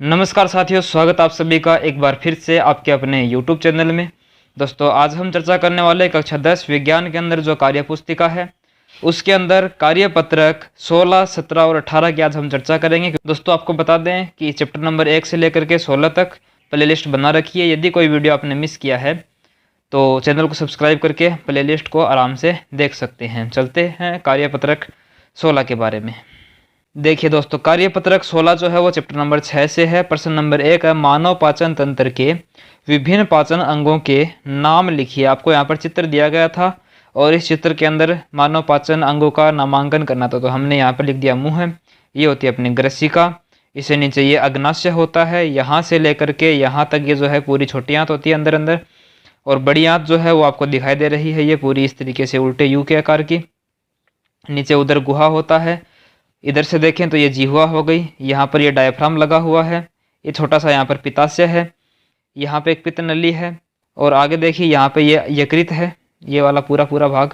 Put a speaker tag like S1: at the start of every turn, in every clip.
S1: नमस्कार साथियों, स्वागत आप सभी का एक बार फिर से आपके अपने YouTube चैनल में। दोस्तों, आज हम चर्चा करने वाले कक्षा 10 विज्ञान के अंदर जो कार्य पुस्तिका है उसके अंदर कार्यपत्रक 16, 17 और 18 की आज हम चर्चा करेंगे। दोस्तों, आपको बता दें कि चैप्टर नंबर 1 से लेकर के 16 तक प्लेलिस्ट बना रखी है। यदि कोई वीडियो आपने मिस किया है तो चैनल को सब्सक्राइब करके प्लेलिस्ट को आराम से देख सकते हैं। चलते हैं कार्यपत्रक 16 के बारे में। देखिए दोस्तों, कार्यपत्रक 16 जो है वो चैप्टर नंबर 6 से है। प्रश्न नंबर 1 है, मानव पाचन तंत्र के विभिन्न पाचन अंगों के नाम लिखिए। आपको यहाँ पर चित्र दिया गया था और इस चित्र के अंदर मानव पाचन अंगों का नामांकन करना था। तो हमने यहाँ पर लिख दिया मुंह, ये होती है अपनी ग्रसिका, इससे नीचे ये अग्नाशय होता है, यहाँ से लेकर के यहाँ तक ये जो है पूरी छोटी आंत होती है अंदर अंदर, और बड़ी आंत जो है वो आपको दिखाई दे रही है, ये पूरी इस तरीके से उल्टे यू के आकार की। नीचे उधर गुहा होता है, इधर से देखें तो ये जिह्वा हो गई, यहाँ पर ये डायफ्राम लगा हुआ है, ये छोटा सा यहाँ पर पित्ताशय है, यहाँ पे एक पित्त नली है, और आगे देखिए यहाँ पे ये यकृत है, ये वाला पूरा भाग,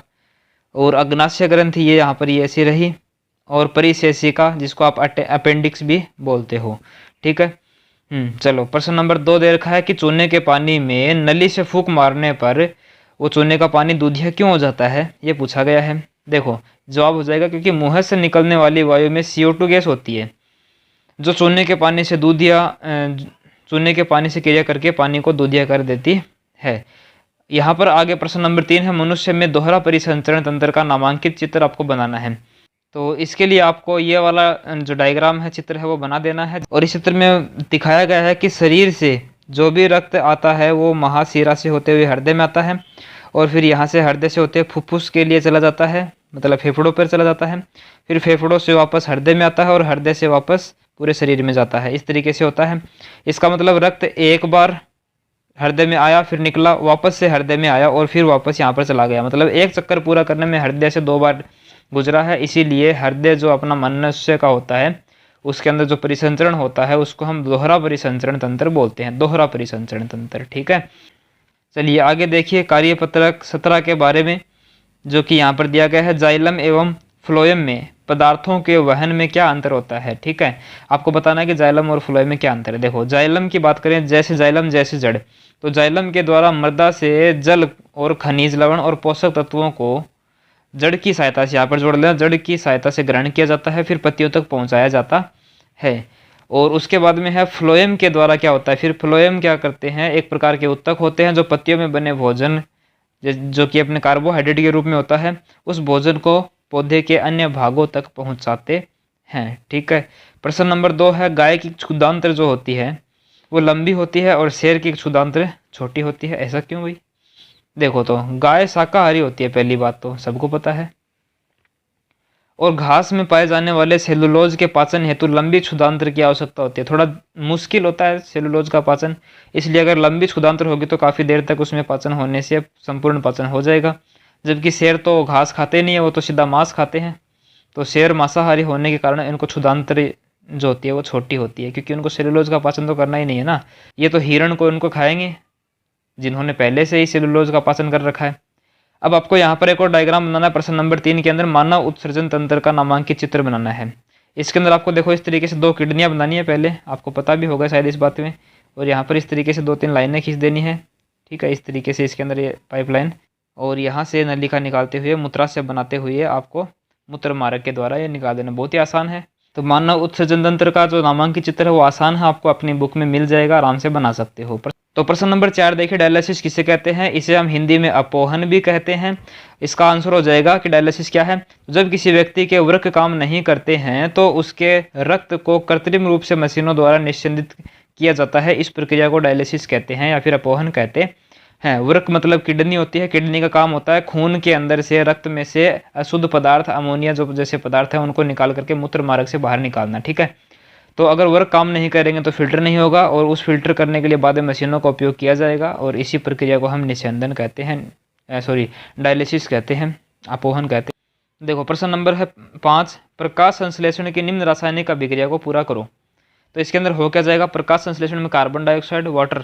S1: और अग्नाशय ग्रंथि ये यहाँ पर ये ऐसी रही, और परिशेषिका जिसको आप अपेंडिक्स भी बोलते हो। ठीक है। चलो, प्रश्न नंबर 2 दे रखा है कि चूने के पानी में नली से फूंक मारने पर वो चूने का पानी दूधिया क्यों हो जाता है, ये पूछा गया है। देखो, जवाब हो जाएगा क्योंकि मुंह से निकलने वाली वायु में CO2 गैस होती है जो चूने के पानी से क्रिया करके पानी को दूधिया कर देती है। यहाँ पर आगे प्रश्न नंबर 3 है, मनुष्य में दोहरा परिसंचरण तंत्र का नामांकित चित्र आपको बनाना है। तो इसके लिए आपको ये वाला जो डायग्राम है, चित्र है, वो बना देना है। और इस चित्र में दिखाया गया है कि शरीर से जो भी रक्त आता है वो महाशिरा से होते हुए हृदय में आता है, और फिर यहाँ से हृदय से होते फुफ्फुस के लिए चला जाता है, मतलब फेफड़ों पर चला जाता है, फिर फेफड़ों से वापस हृदय में आता है, और हृदय से वापस पूरे शरीर में जाता है। इस तरीके से होता है। इसका मतलब रक्त एक बार हृदय में आया, फिर निकला, वापस से हृदय में आया, और फिर वापस यहाँ पर चला गया। मतलब एक चक्कर पूरा करने में हृदय से 2 बार गुजरा है। इसीलिए हृदय जो अपना मनुष्य का होता है उसके अंदर जो परिसंचरण होता है उसको हम दोहरा परिसंचरण तंत्र बोलते हैं, दोहरा परिसंचरण तंत्र। ठीक है। चलिए आगे देखिए कार्यपत्रक 17 के बारे में, जो कि यहाँ पर दिया गया है, जाइलम एवं फ्लोएम में पदार्थों के वहन में क्या अंतर होता है। ठीक है, आपको बताना है कि जाइलम और फ्लोएम में क्या अंतर है। देखो, जाइलम की बात करें, जैसे जाइलम जैसे जड़, तो जाइलम के द्वारा मृदा से जल और खनिज लवण और पोषक तत्वों को जड़ की सहायता से, यहाँ पर जोड़ लेना, जड़ की सहायता से ग्रहण किया जाता है, फिर पत्तियों तक पहुँचाया जाता है। और उसके बाद में है फ्लोएम के द्वारा क्या होता है। फिर फ्लोएम क्या करते हैं, एक प्रकार के उत्तक होते हैं जो पत्तियों में बने भोजन, जो कि अपने कार्बोहाइड्रेट के रूप में होता है, उस भोजन को पौधे के अन्य भागों तक पहुंचाते हैं। ठीक है। प्रश्न नंबर 2 है, गाय की क्षुदांत्र जो होती है वो लंबी होती है और शेर की क्षुदांत्र छोटी होती है, ऐसा क्यों भाई। देखो, तो गाय शाकाहारी होती है, पहली बात तो सबको पता है, और घास में पाए जाने वाले सेलुलोज के पाचन हेतु लंबी क्षुदांत्र की आवश्यकता होती है। थोड़ा मुश्किल होता है सेलुलोज का पाचन, इसलिए अगर लंबी क्षुदांत्र होगी तो काफ़ी देर तक उसमें पाचन होने से संपूर्ण पाचन हो जाएगा। जबकि शेर तो घास खाते नहीं है, वो तो सीधा मांस खाते हैं। तो शेर मांसाहारी होने के कारण इनको क्षुदांत्र जो होती है वो छोटी होती है, क्योंकि उनको सेलुलोज का पाचन तो करना ही नहीं है ना। ये तो हिरण को इनको खाएंगे जिन्होंने पहले से ही सेलुलोज का पाचन कर रखा है। अब आपको यहाँ पर एक और डायग्राम बनाना है। प्रश्न नंबर 3 के अंदर मानव उत्सर्जन तंत्र का नामांकित चित्र बनाना है। इसके अंदर आपको देखो इस तरीके से 2 किडनियाँ बनानी है, पहले आपको पता भी होगा शायद इस बात में, और यहाँ पर इस तरीके से 2-3 लाइनें खींच देनी है। ठीक है, इस तरीके से इसके अंदर ये पाइपलाइन, और यहाँ से नलिका निकालते हुए मूत्राशय बनाते हुए आपको मूत्र मार्ग के द्वारा ये निकाल देना। बहुत ही आसान है। तो मानव उत्सर्जन तंत्र का जो नामांकित चित्र है वो आसान है, आपको अपनी बुक में मिल जाएगा, आराम से बना सकते हो। तो प्रश्न नंबर 4 देखिए, डायलिसिस किसे कहते हैं। इसे हम हिंदी में अपोहन भी कहते हैं। इसका आंसर हो जाएगा कि डायलिसिस क्या है, जब किसी व्यक्ति के वृक्क काम नहीं करते हैं तो उसके रक्त को कृत्रिम रूप से मशीनों द्वारा निस्यंदित किया जाता है। इस प्रक्रिया को डायलिसिस कहते हैं या फिर अपोहन कहते हैं। वृक्क मतलब किडनी होती है। किडनी का काम होता है खून के अंदर से, रक्त में से अशुद्ध पदार्थ, अमोनिया जो जैसे पदार्थ है उनको निकाल करके मूत्र मार्ग से बाहर निकालना। ठीक है। तो अगर वर्क काम नहीं करेंगे तो फिल्टर नहीं होगा, और उस फिल्टर करने के लिए बाद में मशीनों का उपयोग किया जाएगा, और इसी प्रक्रिया को हम निस्यंदन कहते हैं, डायलिसिस कहते हैं, अपोहन कहते हैं। देखो, प्रश्न नंबर है 5, प्रकाश संश्लेषण की निम्न रासायनिक अभिक्रिया को पूरा करो। तो इसके अंदर हो क्या जाएगा, प्रकाश संश्लेषण में कार्बन डाइऑक्साइड, वाटर,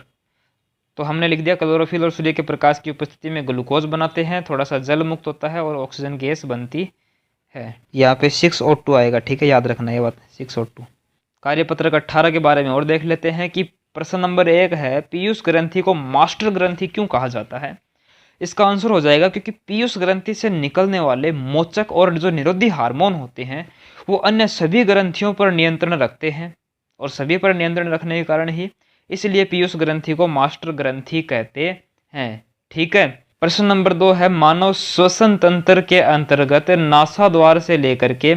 S1: तो हमने लिख दिया क्लोरोफिल और सूर्य के प्रकाश की उपस्थिति में ग्लूकोज बनाते हैं, थोड़ा सा जल मुक्त होता है और ऑक्सीजन गैस बनती है। यहाँ पे 6O2 आएगा। ठीक है, याद रखना ये बात, 6O2। कार्यपत्रक 18 के बारे में और देख लेते हैं कि प्रश्न नंबर 1 है, पीयूष ग्रंथि को मास्टर ग्रंथि क्यों कहा जाता है? इसका आंसर हो जाएगा क्योंकि पीयूष ग्रंथि से निकलने वाले मोचक और जो निरोधी हार्मोन होते हैं वो अन्य सभी ग्रंथियों पर नियंत्रण रखते हैं, और सभी पर नियंत्रण रखने के कारण ही इसलिए पीयूष ग्रंथि को मास्टर ग्रंथि कहते हैं। ठीक है। प्रश्न नंबर 2 है, मानव श्वसन तंत्र के अंतर्गत नासाद्वार से लेकर के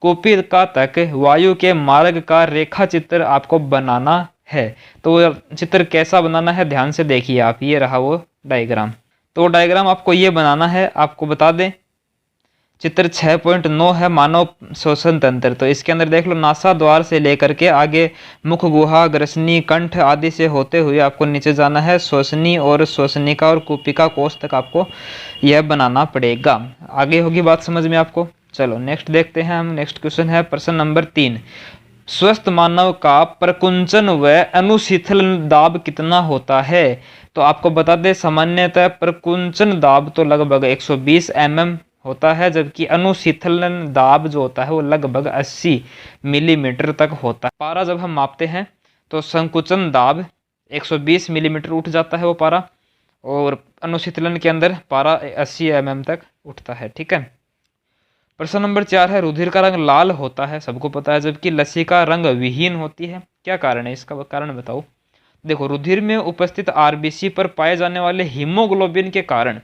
S1: कोपिका तक वायु के मार्ग का रेखा चित्र आपको बनाना है। तो वो चित्र कैसा बनाना है, ध्यान से देखिए आप, ये रहा वो डायग्राम। तो डायग्राम आपको ये बनाना है। आपको बता दें चित्र 6.9 है मानव श्वसन तंत्र। तो इसके अंदर देख लो, नासा द्वार से लेकर के आगे मुख गुहा, ग्रसनी, कंठ आदि से होते हुए आपको नीचे जाना है श्वसनी और श्वसनिका और कुपिका कोष तक आपको यह बनाना पड़ेगा। आगे होगी बात समझ में आपको। चलो नेक्स्ट देखते हैं हम। नेक्स्ट क्वेश्चन है प्रश्न नंबर 3, स्वस्थ मानव का प्रकुंचन व अनुशीतल दाब कितना होता है? तो आपको बता दें सामान्यतः प्रकुंचन दाब तो लगभग 120 mm होता है, जबकि अनुशीतलन दाब जो होता है वो लगभग 80 मिलीमीटर तक होता है। पारा जब हम मापते हैं तो संकुचन दाब 120 मिलीमीटर उठ जाता है वो पारा, और अनुशीतलन के अंदर पारा 80 mm तक उठता है। ठीक है। प्रश्न नंबर 4 है, रुधिर का रंग लाल होता है, सबको पता है, जबकि लसिका रंग विहीन होती है। क्या कारण है, इसका कारण बताओ। देखो, रुधिर में उपस्थित आरबीसी पर पाए जाने वाले हीमोग्लोबिन के कारण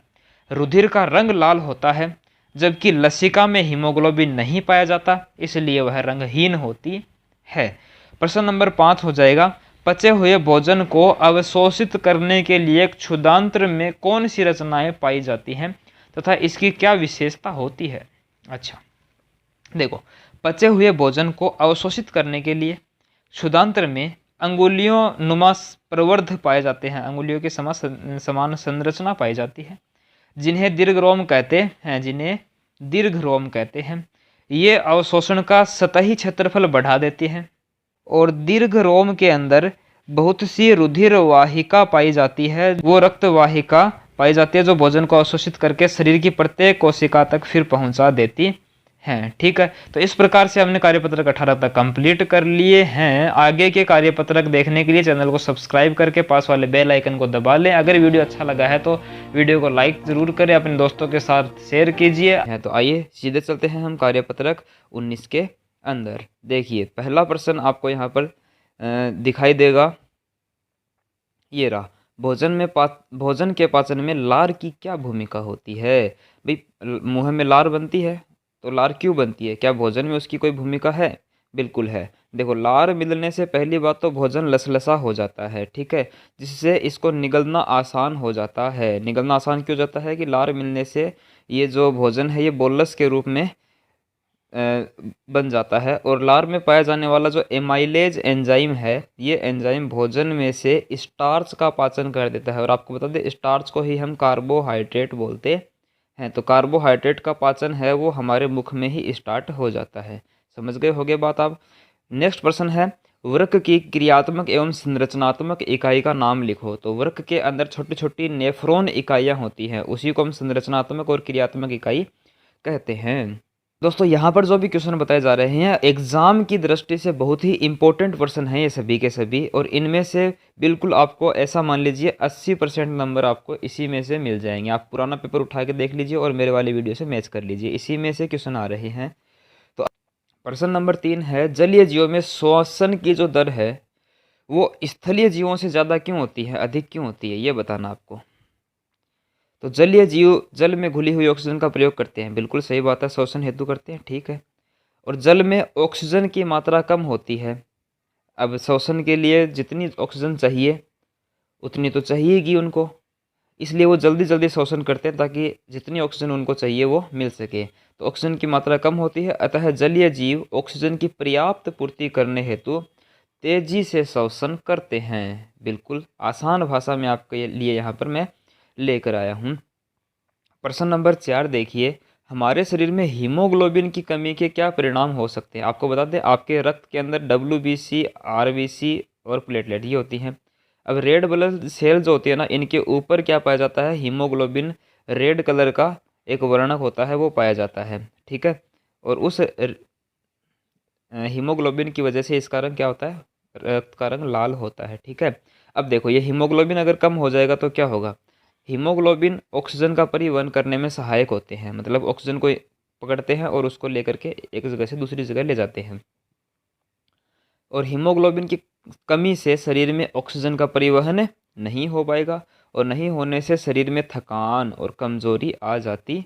S1: रुधिर का रंग लाल होता है, जबकि लसिका में हीमोग्लोबिन नहीं पाया जाता, इसलिए वह रंगहीन होती है। प्रश्न नंबर 5 हो जाएगा, पचे हुए भोजन को अवशोषित करने के लिए क्षुदांत्र में कौन सी रचनाएं पाई जाती हैं तथा इसकी क्या विशेषता होती है? अच्छा देखो, पचे हुए भोजन को अवशोषित करने के लिए क्षुदांत्र में अंगुलियों नुमा प्रवर्ध पाए जाते हैं, अंगुलियों के समान संरचना पाई जाती है, जिन्हें दीर्घरोम कहते हैं। ये अवशोषण का सतही क्षेत्रफल बढ़ा देते हैं, और दीर्घरोम के अंदर बहुत सी रुधिर वाहिका पाई जाती है, वो रक्त वाहिका पाई जाती है जो भोजन को अवशोषित करके शरीर की प्रत्येक कोशिका तक फिर पहुंचा देती हैं। ठीक है। तो इस प्रकार से हमने कार्यपत्रक 18 तक कंप्लीट कर लिए हैं। आगे के कार्यपत्रक देखने के लिए चैनल को सब्सक्राइब करके पास वाले बेल आइकन को दबा लें। अगर वीडियो अच्छा लगा है तो वीडियो को लाइक जरूर करें, अपने दोस्तों के साथ शेयर कीजिए। तो आइए सीधे चलते हैं हम कार्यपत्रक 19 के अंदर। देखिए, पहला प्रश्न आपको यहाँ पर दिखाई देगा, ये रहा, भोजन के पाचन में लार की क्या भूमिका होती है? भाई, मुंह में लार बनती है, तो लार क्यों बनती है? क्या भोजन में उसकी कोई भूमिका है? बिल्कुल है। देखो, लार मिलने से पहली बात तो भोजन लसलसा हो जाता है। ठीक है, जिससे इसको निगलना आसान हो जाता है। निगलना आसान क्यों जाता है कि लार मिलने से ये जो भोजन है ये बोलस के रूप में बन जाता है, और लार में पाया जाने वाला जो एमाइलेज एंजाइम है, ये एंजाइम भोजन में से स्टार्च का पाचन कर देता है। और आपको बता दें, स्टार्च को ही हम कार्बोहाइड्रेट बोलते हैं। तो कार्बोहाइड्रेट का पाचन है वो हमारे मुख में ही स्टार्ट हो जाता है। समझ गए होगे बात आप। नेक्स्ट प्रश्न है, वृक्क की क्रियात्मक एवं संरचनात्मक इकाई का नाम लिखो। तो वृक्क के अंदर छोटी छोटी नेफ्रॉन इकाइयाँ होती हैं, उसी को हम संरचनात्मक और क्रियात्मक इकाई कहते हैं। दोस्तों, यहाँ पर जो भी क्वेश्चन बताए जा रहे हैं एग्जाम की दृष्टि से बहुत ही इंपॉर्टेंट प्रश्न हैं ये सभी के सभी, और इनमें से बिल्कुल आपको ऐसा मान लीजिए 80% नंबर आपको इसी में से मिल जाएंगे। आप पुराना पेपर उठा के देख लीजिए और मेरे वाली वीडियो से मैच कर लीजिए, इसी में से क्वेश्चन आ रहे हैं। तो प्रश्न नंबर 3 है, जलीय जीवों में श्वसन की जो दर है वो स्थलीय जीवों से ज़्यादा क्यों होती है, अधिक क्यों होती है, ये बताना आपको। तो जलीय जीव जल में घुली हुई ऑक्सीजन का प्रयोग करते हैं, बिल्कुल सही बात है, श्वसन हेतु करते हैं। ठीक है। और जल में ऑक्सीजन की मात्रा कम होती है। अब श्वसन के लिए जितनी ऑक्सीजन चाहिए उतनी तो चाहिएगी उनको, इसलिए वो जल्दी जल्दी श्वसन करते हैं ताकि जितनी ऑक्सीजन उनको चाहिए वो मिल सके। तो ऑक्सीजन की मात्रा कम होती है, अतः जलीय जीव ऑक्सीजन की पर्याप्त पूर्ति करने हेतु तेजी से श्वसन करते हैं। बिल्कुल आसान भाषा में आपके लिए यहाँ पर मैं लेकर आया हूँ। प्रश्न नंबर 4 देखिए, हमारे शरीर में हीमोग्लोबिन की कमी के क्या परिणाम हो सकते हैं? आपको बता दें, आपके रक्त के अंदर WBC, RBC और प्लेटलेट ये होती हैं। अब रेड ब्लड सेल जो होती है ना, इनके ऊपर क्या पाया जाता है, हीमोग्लोबिन रेड कलर का एक वर्णक होता है वो पाया जाता है। ठीक है। और उस हीमोग्लोबिन की वजह से इसका रंग क्या होता है, रक्त का रंग लाल होता है। ठीक है, अब देखो ये हीमोग्लोबिन अगर कम हो जाएगा तो क्या होगा, हीमोग्लोबिन ऑक्सीजन का परिवहन करने में सहायक होते हैं, मतलब ऑक्सीजन को पकड़ते हैं और उसको लेकर के एक जगह से दूसरी जगह ले जाते हैं। और हीमोग्लोबिन की कमी से शरीर में ऑक्सीजन का परिवहन नहीं हो पाएगा और नहीं होने से शरीर में थकान और कमजोरी आ जाती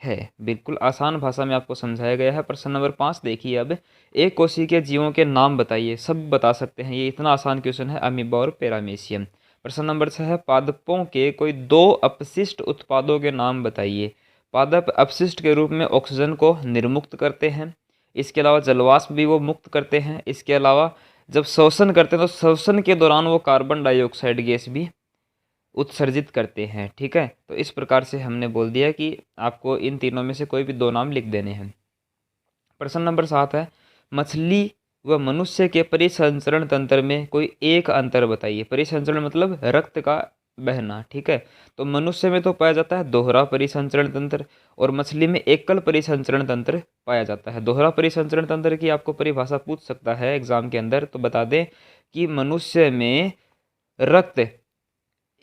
S1: है। बिल्कुल आसान भाषा में आपको समझाया गया है। प्रश्न नंबर 5 देखिए, अब एक कोशिकीय जीवों के नाम बताइए। सब बता सकते हैं, ये इतना आसान क्वेश्चन है, अमीबा और पैरामीशियम। प्रश्न नंबर 6 है, पादपों के कोई 2 अपशिष्ट उत्पादों के नाम बताइए। पादप अपशिष्ट के रूप में ऑक्सीजन को निर्मुक्त करते हैं, इसके अलावा जलवाष्प भी वो मुक्त करते हैं। इसके अलावा जब शोषण करते हैं तो शोषण के दौरान वो कार्बन डाइऑक्साइड गैस भी उत्सर्जित करते हैं। ठीक है, तो इस प्रकार से हमने बोल दिया कि आपको इन तीनों में से कोई भी 2 नाम लिख देने हैं। प्रश्न नंबर 7 है, मछली व मनुष्य के परिसंचरण तंत्र में कोई एक अंतर बताइए। परिसंचरण मतलब रक्त का बहना। ठीक है, तो मनुष्य में तो पाया जाता है दोहरा परिसंचरण तंत्र और मछली में एकल परिसंचरण तंत्र पाया जाता है। दोहरा परिसंचरण तंत्र की आपको परिभाषा पूछ सकता है एग्जाम के अंदर, तो बता दें कि मनुष्य में रक्त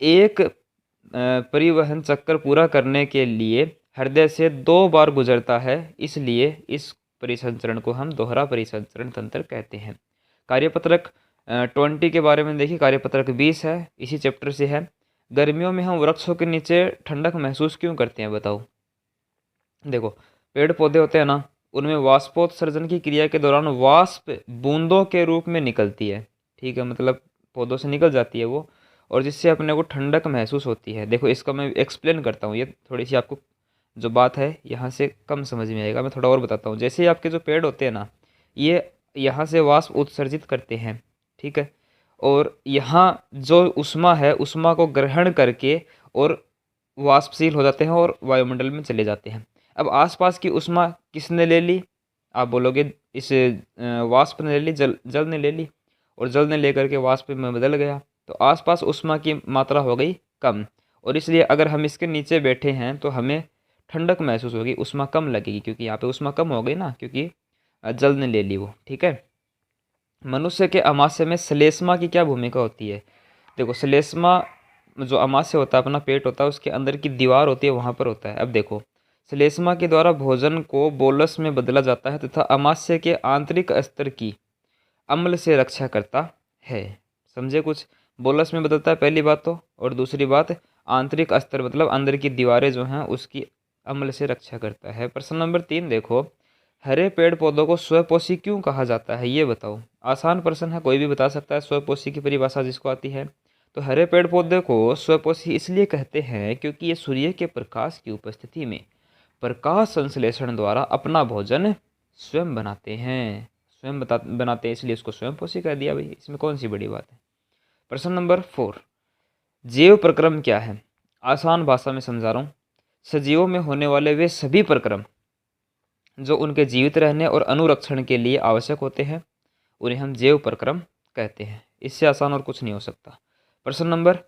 S1: एक परिवहन चक्कर पूरा करने के लिए हृदय से 2 बार गुजरता है, इसलिए इस परिसंचरण को हम दोहरा परिसंचरण तंत्र कहते हैं। कार्यपत्रक 20 के बारे में देखिए, कार्यपत्रक 20 है, इसी चैप्टर से है। गर्मियों में हम वृक्षों के नीचे ठंडक महसूस क्यों करते हैं बताओ। देखो पेड़ पौधे होते हैं ना, उनमें वाष्पोत्सर्जन की क्रिया के दौरान वाष्प बूंदों के रूप में निकलती है। ठीक है, मतलब पौधों से निकल जाती है वो, और जिससे अपने को ठंडक महसूस होती है। देखो इसका मैं एक्सप्लेन करता हूँ, ये थोड़ी सी आपको जो बात है यहाँ से कम समझ में आएगा, मैं थोड़ा और बताता हूँ। जैसे आपके जो पेड़ होते हैं ना, ये यहाँ से वाष्प उत्सर्जित करते हैं। ठीक है, और यहाँ जो उष्मा है, उष्मा को ग्रहण करके और वाष्पशील हो जाते हैं और वायुमंडल में चले जाते हैं। अब आसपास की उष्मा किसने ले ली, आप बोलोगे इस वाष्प ने ले ली, जल ने ले ली, और जल ने लेकर के वाष्प में बदल गया, तो आसपास उष्मा की मात्रा हो गई कम, और इसलिए अगर हम इसके नीचे बैठे हैं तो हमें ठंडक महसूस होगी, उष्मा कम लगेगी, क्योंकि यहाँ पे उष्मा कम हो गई ना, क्योंकि जल ने ले ली वो। ठीक है, मनुष्य के अमाशय में श्लेष्मा की क्या भूमिका होती है। देखो श्लेष्मा जो अमाशय होता है, अपना पेट होता है, उसके अंदर की दीवार होती है, वहाँ पर होता है। अब देखो श्लेष्मा के द्वारा भोजन को बोलस में बदला जाता है तथा अमाशय के आंतरिक स्तर की अम्ल से रक्षा करता है। समझे कुछ, बोलस में बदलता है पहली बात तो, और दूसरी बात आंतरिक स्तर मतलब अंदर की दीवारें जो हैं उसकी अम्ल से रक्षा करता है। प्रश्न नंबर 3 देखो, हरे पेड़ पौधों को स्वपोषी क्यों कहा जाता है, ये बताओ। आसान प्रश्न है, कोई भी बता सकता है स्वपोषी की परिभाषा जिसको आती है। तो हरे पेड़ पौधे को स्वपोषी इसलिए कहते हैं क्योंकि ये सूर्य के प्रकाश की उपस्थिति में प्रकाश संश्लेषण द्वारा अपना भोजन स्वयं बनाते हैं, स्वयं बनाते हैं, इसलिए इसको स्वयंपोषी कह दिया भाई, इसमें कौन सी बड़ी बात है। प्रश्न नंबर 4, जैव प्रक्रम क्या है। आसान भाषा में समझा रहा हूँ, सजीवों में होने वाले वे सभी प्रक्रम जो उनके जीवित रहने और अनुरक्षण के लिए आवश्यक होते हैं उन्हें हम जैव प्रक्रम कहते हैं। इससे आसान और कुछ नहीं हो सकता। प्रश्न नंबर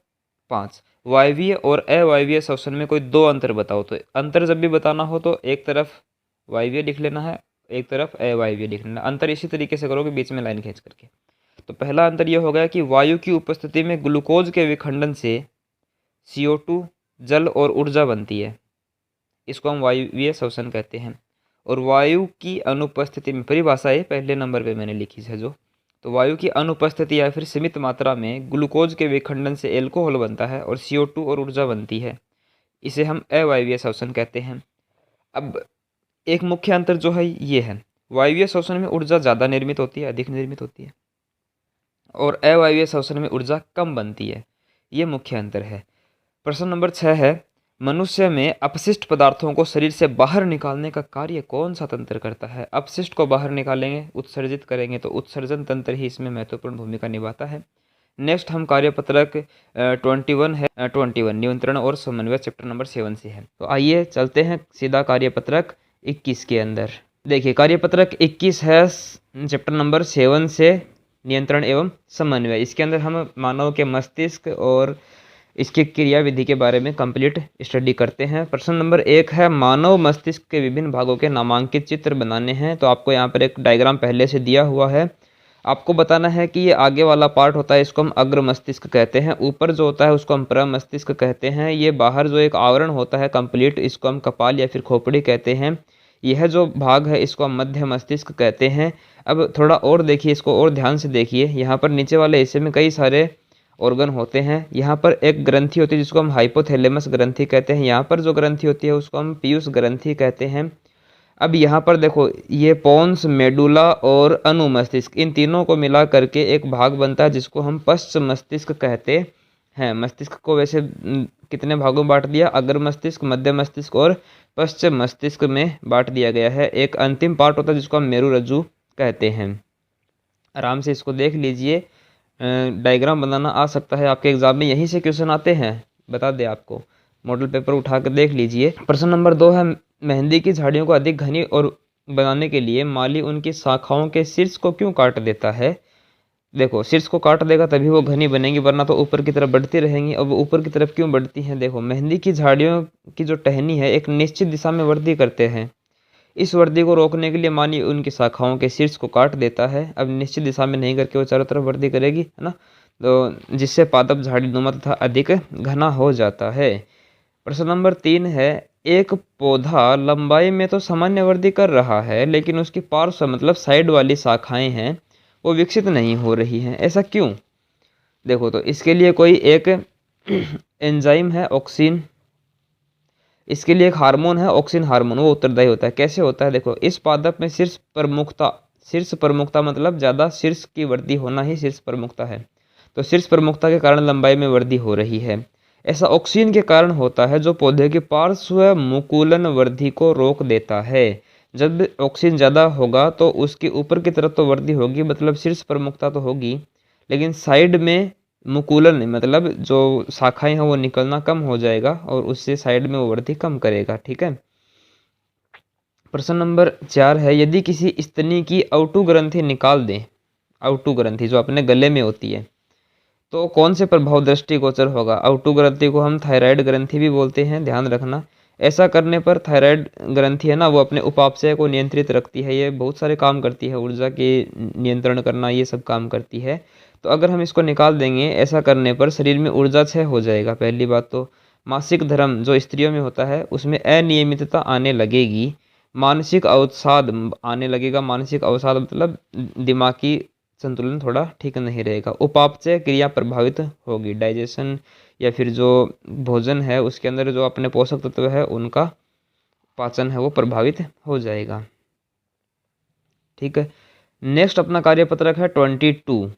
S1: 5, वायवीय और अवायवीय श्वसन में कोई 2 अंतर बताओ। तो अंतर जब भी बताना हो तो एक तरफ वायवीय लिख लेना है, एक तरफ अवायवीय लिख लेना। अंतर इसी तरीके से करोगे, बीच में लाइन खींच करके। तो पहला अंतर यह हो गया कि वायु की उपस्थिति में ग्लूकोज के विखंडन से CO2 जल और ऊर्जा बनती है, इसको हम वायवीय श्वसन कहते हैं। और वायु की अनुपस्थिति में, परिभाषा है पहले नंबर पे मैंने लिखी है जो, तो वायु की अनुपस्थिति या फिर सीमित मात्रा में ग्लूकोज के विखंडन से एल्कोहल बनता है और CO2 और ऊर्जा बनती है, इसे हम अवायवीय श्वसन कहते हैं। अब एक मुख्य अंतर जो है ये है, वायवीय श्वसन में ऊर्जा ज़्यादा निर्मित होती है, अधिक निर्मित होती है, और अवायवीय श्वसन में ऊर्जा कम बनती है, ये मुख्य अंतर है। प्रश्न नंबर 6 है, मनुष्य में अपशिष्ट पदार्थों को शरीर से बाहर निकालने का कार्य कौन सा तंत्र करता है। अपशिष्ट को बाहर निकालेंगे, उत्सर्जित करेंगे, तो उत्सर्जन तंत्र ही इसमें महत्वपूर्ण भूमिका निभाता है। नेक्स्ट हम कार्यपत्रक 21 है, 21 नियंत्रण और समन्वय चैप्टर नंबर 7 से है। तो आइए चलते हैं सीधा कार्यपत्रक 21 के अंदर। देखिए कार्यपत्रक 21 है चैप्टर नंबर 7 से नियंत्रण एवं समन्वय। इसके अंदर हम मानव के मस्तिष्क और इसकी क्रियाविधि के बारे में कंप्लीट स्टडी करते हैं। प्रश्न नंबर 1 है मानव मस्तिष्क के विभिन्न भागों के नामांकित चित्र बनाने हैं। तो आपको यहाँ पर एक डायग्राम पहले से दिया हुआ है। आपको बताना है कि ये आगे वाला पार्ट होता है इसको हम अग्र मस्तिष्क कहते हैं, ऊपर जो होता है उसको हम पर मस्तिष्क कहते हैं, ये बाहर जो एक आवरण होता है कंप्लीट इसको हम कपाल या फिर खोपड़ी कहते हैं, यह जो भाग है इसको हम मध्य मस्तिष्क कहते हैं। अब थोड़ा और देखिए, इसको और ध्यान से देखिए। यहाँ पर नीचे वाले हिस्से में कई सारे ऑर्गन होते हैं। यहाँ पर एक ग्रंथि होती है जिसको हम हाइपोथैलेमस ग्रंथि कहते हैं, यहाँ पर जो ग्रंथि होती है उसको हम पीयूष ग्रंथि कहते हैं। अब यहाँ पर देखो ये पोन्स, मेडुला और अनुमस्तिष्क, इन तीनों को मिला करके एक भाग बनता है जिसको हम पश्च मस्तिष्क कहते हैं। मस्तिष्क को वैसे कितने भागों में बांट दिया, अग्र मस्तिष्क, मध्य मस्तिष्क और पश्च मस्तिष्क में बांट दिया गया है। एक अंतिम पार्ट होता है जिसको हम मेरुरज्जु कहते हैं। आराम से इसको देख लीजिए, डायग्राम बनाना आ सकता है आपके एग्जाम में, यहीं से क्वेश्चन आते हैं, बता दे आपको, मॉडल पेपर उठा कर देख लीजिए। प्रश्न नंबर 2 है मेहंदी की झाड़ियों को अधिक घनी और बनाने के लिए माली उनकी शाखाओं के शीर्ष को क्यों काट देता है। देखो शीर्ष को काट देगा तभी वो घनी बनेंगी, वरना तो ऊपर की तरफ बढ़ती रहेंगी। अब वो ऊपर की तरफ क्यों बढ़ती हैं, देखो मेहंदी की झाड़ियों की जो टहनी है एक निश्चित दिशा में वृद्धि करते हैं। इस वृद्धि को रोकने के लिए माली उनकी शाखाओं के शीर्ष को काट देता है। अब निश्चित दिशा में नहीं करके वो चारों तरफ वृद्धि करेगी, है ना, तो जिससे पादप झाड़ी नुमा तथा अधिक घना हो जाता है। प्रश्न नंबर 3 है एक पौधा लंबाई में तो सामान्य वृद्धि कर रहा है लेकिन उसकी पार्श्व मतलब साइड वाली शाखाएं हैं वो विकसित नहीं हो रही हैं, ऐसा क्यों। देखो तो इसके लिए कोई एक एंजाइम है ऑक्सिन, इसके लिए एक हार्मोन है ऑक्सिन हार्मोन, वो उत्तरदायी होता है। कैसे होता है, देखो इस पादप में शीर्ष प्रमुखता मतलब ज़्यादा शीर्ष की वृद्धि होना ही शीर्ष प्रमुखता है, तो शीर्ष प्रमुखता के कारण लंबाई में वृद्धि हो रही है। ऐसा ऑक्सीजन के कारण होता है जो पौधे की पार्श्व मुकुलन वृद्धि को रोक देता है। जब ऑक्सीजन ज़्यादा होगा तो उसकी ऊपर की तरफ तो वृद्धि होगी, मतलब शीर्ष प्रमुखता तो होगी, लेकिन साइड में मुकुलन मतलब जो शाखाएं हैं वो निकलना कम हो जाएगा और उससे साइड में वो वृद्धि कम करेगा। ठीक है। प्रश्न नंबर 4 है यदि किसी स्तनी की आउटू ग्रंथि निकाल दें, आउटू ग्रंथि जो अपने गले में होती है, तो कौन से प्रभाव दृष्टिगोचर होगा। आउटू ग्रंथि को हम थायराइड ग्रंथि भी बोलते हैं, ध्यान रखना। ऐसा करने पर थायराइड ग्रंथि है ना वो अपने उपापचय को नियंत्रित रखती है, ये बहुत सारे काम करती है, ऊर्जा के नियंत्रण करना ये सब काम करती है। तो अगर हम इसको निकाल देंगे ऐसा करने पर शरीर में ऊर्जा क्षय हो जाएगा। पहली बात तो मासिक धर्म जो स्त्रियों में होता है उसमें अनियमितता आने लगेगी, मानसिक अवसाद आने लगेगा। मानसिक अवसाद मतलब दिमागी संतुलन थोड़ा ठीक नहीं रहेगा। उपापचय क्रिया प्रभावित होगी, डाइजेशन या फिर जो भोजन है उसके अंदर जो अपने पोषक तत्व है उनका पाचन है वो प्रभावित हो जाएगा। ठीक है। नेक्स्ट अपना कार्यपत्रक है 22।